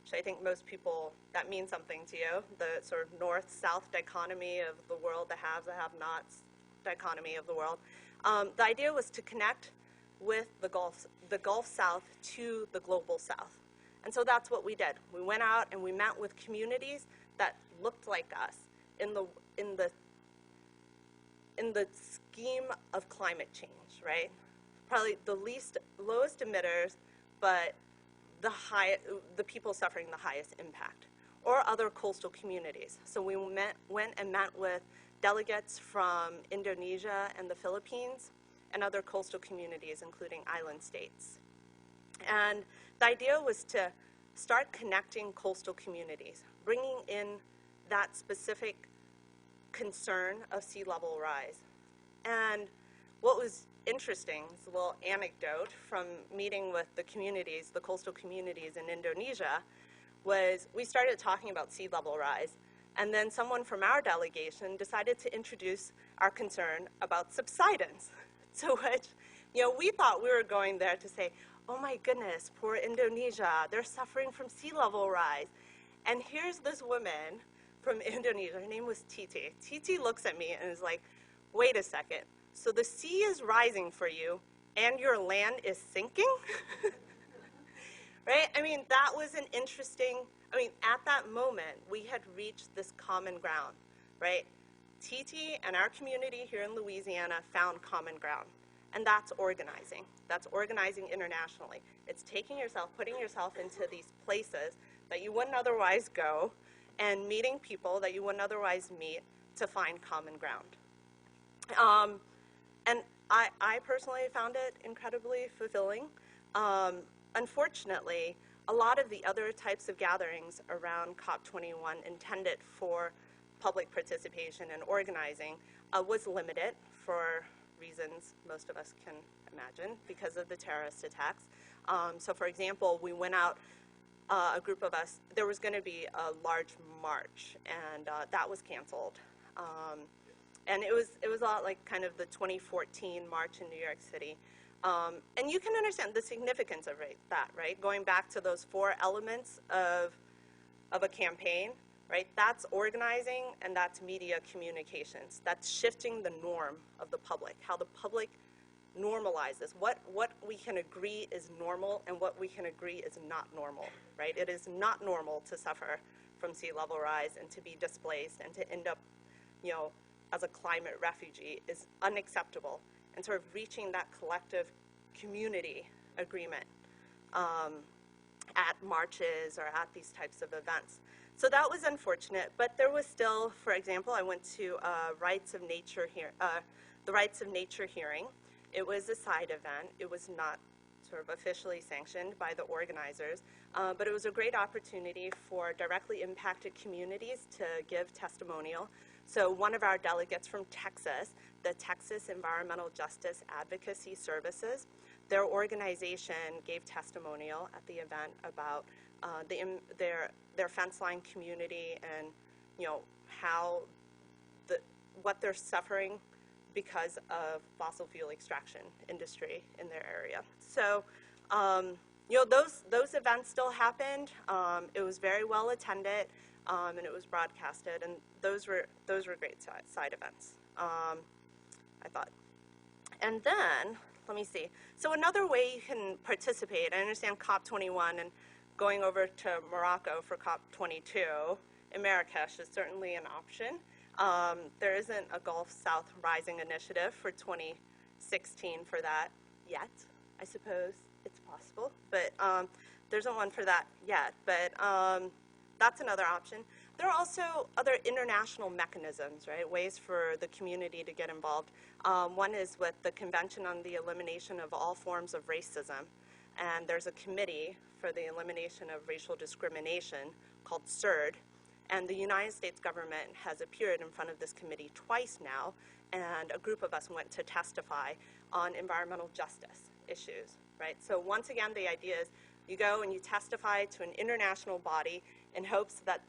which I think most people, that means something to you, the sort of north-south dichotomy of the world, the haves, the have-nots dichotomy of the world. The idea was to connect with the Gulf South to the global south. And so that's what we did. We went out and we met with communities that looked like us in the scheme of climate change, right? Probably the lowest emitters, but the people suffering the highest impact, or other coastal communities. So we went and met with delegates from Indonesia and the Philippines and other coastal communities, including island states. And the idea was to start connecting coastal communities, bringing in that specific concern of sea level rise. And what was interesting, it's a little anecdote from meeting with the communities, the coastal communities in Indonesia, was we started talking about sea level rise, and then someone from our delegation decided to introduce our concern about subsidence. To which, you know, we thought we were going there to say, oh my goodness, poor Indonesia, they're suffering from sea level rise. And here's this woman from Indonesia, her name was Titi. Titi looks at me and is like, wait a second, so the sea is rising for you and your land is sinking? Right? I mean, that was an interesting, at that moment, we had reached this common ground, right? Titi and our community here in Louisiana found common ground. And that's organizing. That's organizing internationally. It's taking yourself, putting yourself into these places that you wouldn't otherwise go, and meeting people that you wouldn't otherwise meet to find common ground. And I personally found it incredibly fulfilling. Unfortunately, a lot of the other types of gatherings around COP21 intended for public participation and organizing was limited for reasons most of us can imagine because of the terrorist attacks. So for example, we went out, a group of us, there was going to be a large march, and that was canceled. And it was a lot like kind of the 2014 march in New York City. And you can understand the significance of that, right? Going back to those 4 elements of a campaign, right? That's organizing and that's media communications. That's shifting the norm of the public, how the public normalizes what we can agree is normal and what we can agree is not normal, right? It is not normal to suffer from sea level rise and to be displaced and to end up, you know, as a climate refugee is unacceptable. And sort of reaching that collective community agreement at marches or at these types of events. So that was unfortunate, but there was still, for example, I went to the Rights of Nature hearing. It was a side event. It was not sort of officially sanctioned by the organizers, but it was a great opportunity for directly impacted communities to give testimonial. So one of our delegates from Texas, the Texas Environmental Justice Advocacy Services, their organization gave testimonial at the event about their fence line community and, you know, how what they're suffering because of fossil fuel extraction industry in their area. So, you know, those events still happened. It was very well attended, and it was broadcasted, and those were great side events, I thought. And then, let me see. So another way you can participate, I understand COP21 and going over to Morocco for COP22 in Marrakesh is certainly an option. There isn't a Gulf South Rising initiative for 2016 for that yet. I suppose it's possible, but there isn't one for that yet. But that's another option. There are also other international mechanisms, right? Ways for the community to get involved. One is with the Convention on the Elimination of All Forms of Racism, and there's a committee for the elimination of racial discrimination called CERD. And the United States government has appeared in front of this committee twice now, and a group of us went to testify on environmental justice issues, right? So once again, the idea is you go and you testify to an international body in hopes that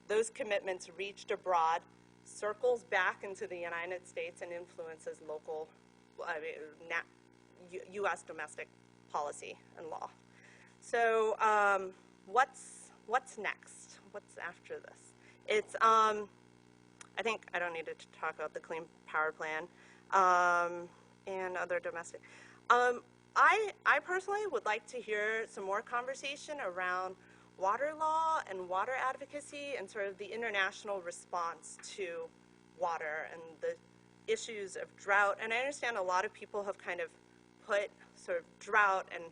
those commitments reached abroad circles back into the United States and influences local, U.S. domestic policy and law. So what's next? What's after this? It's, I think I don't need to talk about the Clean Power Plan and other domestic. I personally would like to hear some more conversation around water law and water advocacy and sort of the international response to water and the issues of drought. And I understand a lot of people have kind of put sort of drought and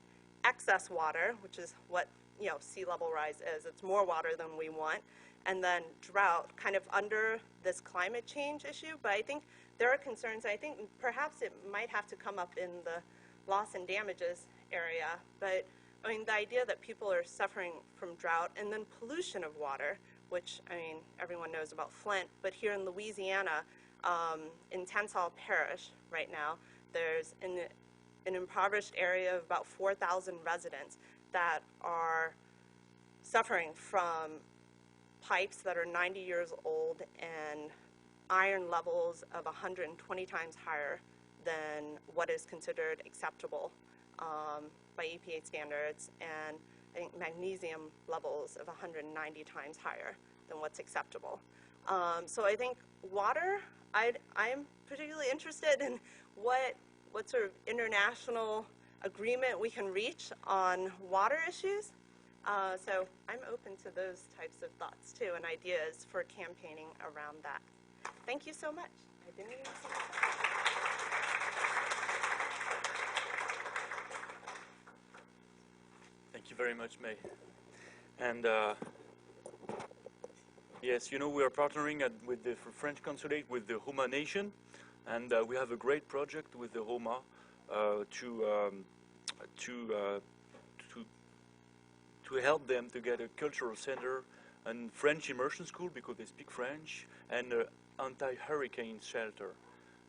excess water, which is what, you know, sea level rise is. It's more water than we want. And then drought kind of under this climate change issue. But I think there are concerns. I think perhaps it might have to come up in the loss and damages area. But I mean, the idea that people are suffering from drought and then pollution of water, which, I mean, everyone knows about Flint, but here in Louisiana, in Tensall Parish right now, there's an impoverished area of about 4,000 residents that are suffering from pipes that are 90 years old and iron levels of 120 times higher than what is considered acceptable by EPA standards, and I think magnesium levels of 190 times higher than what's acceptable. So I think water, I am particularly interested in what sort of international agreement we can reach on water issues. So I'm open to those types of thoughts too and ideas for campaigning around that. Thank you so much. I didn't even see that. Thank you very much, May. And Yes, you know, we are partnering with the French consulate with the Roma Nation, and we have a great project with the Roma to help them to get a cultural center and French immersion school because they speak French, and an anti-hurricane shelter.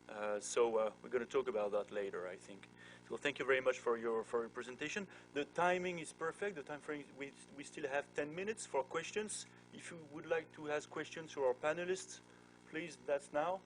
We're going to talk about that later, I think. So thank you very much for your presentation. The timing is perfect. The time frame, we still have 10 minutes for questions. If you would like to ask questions to our panelists, please, that's now.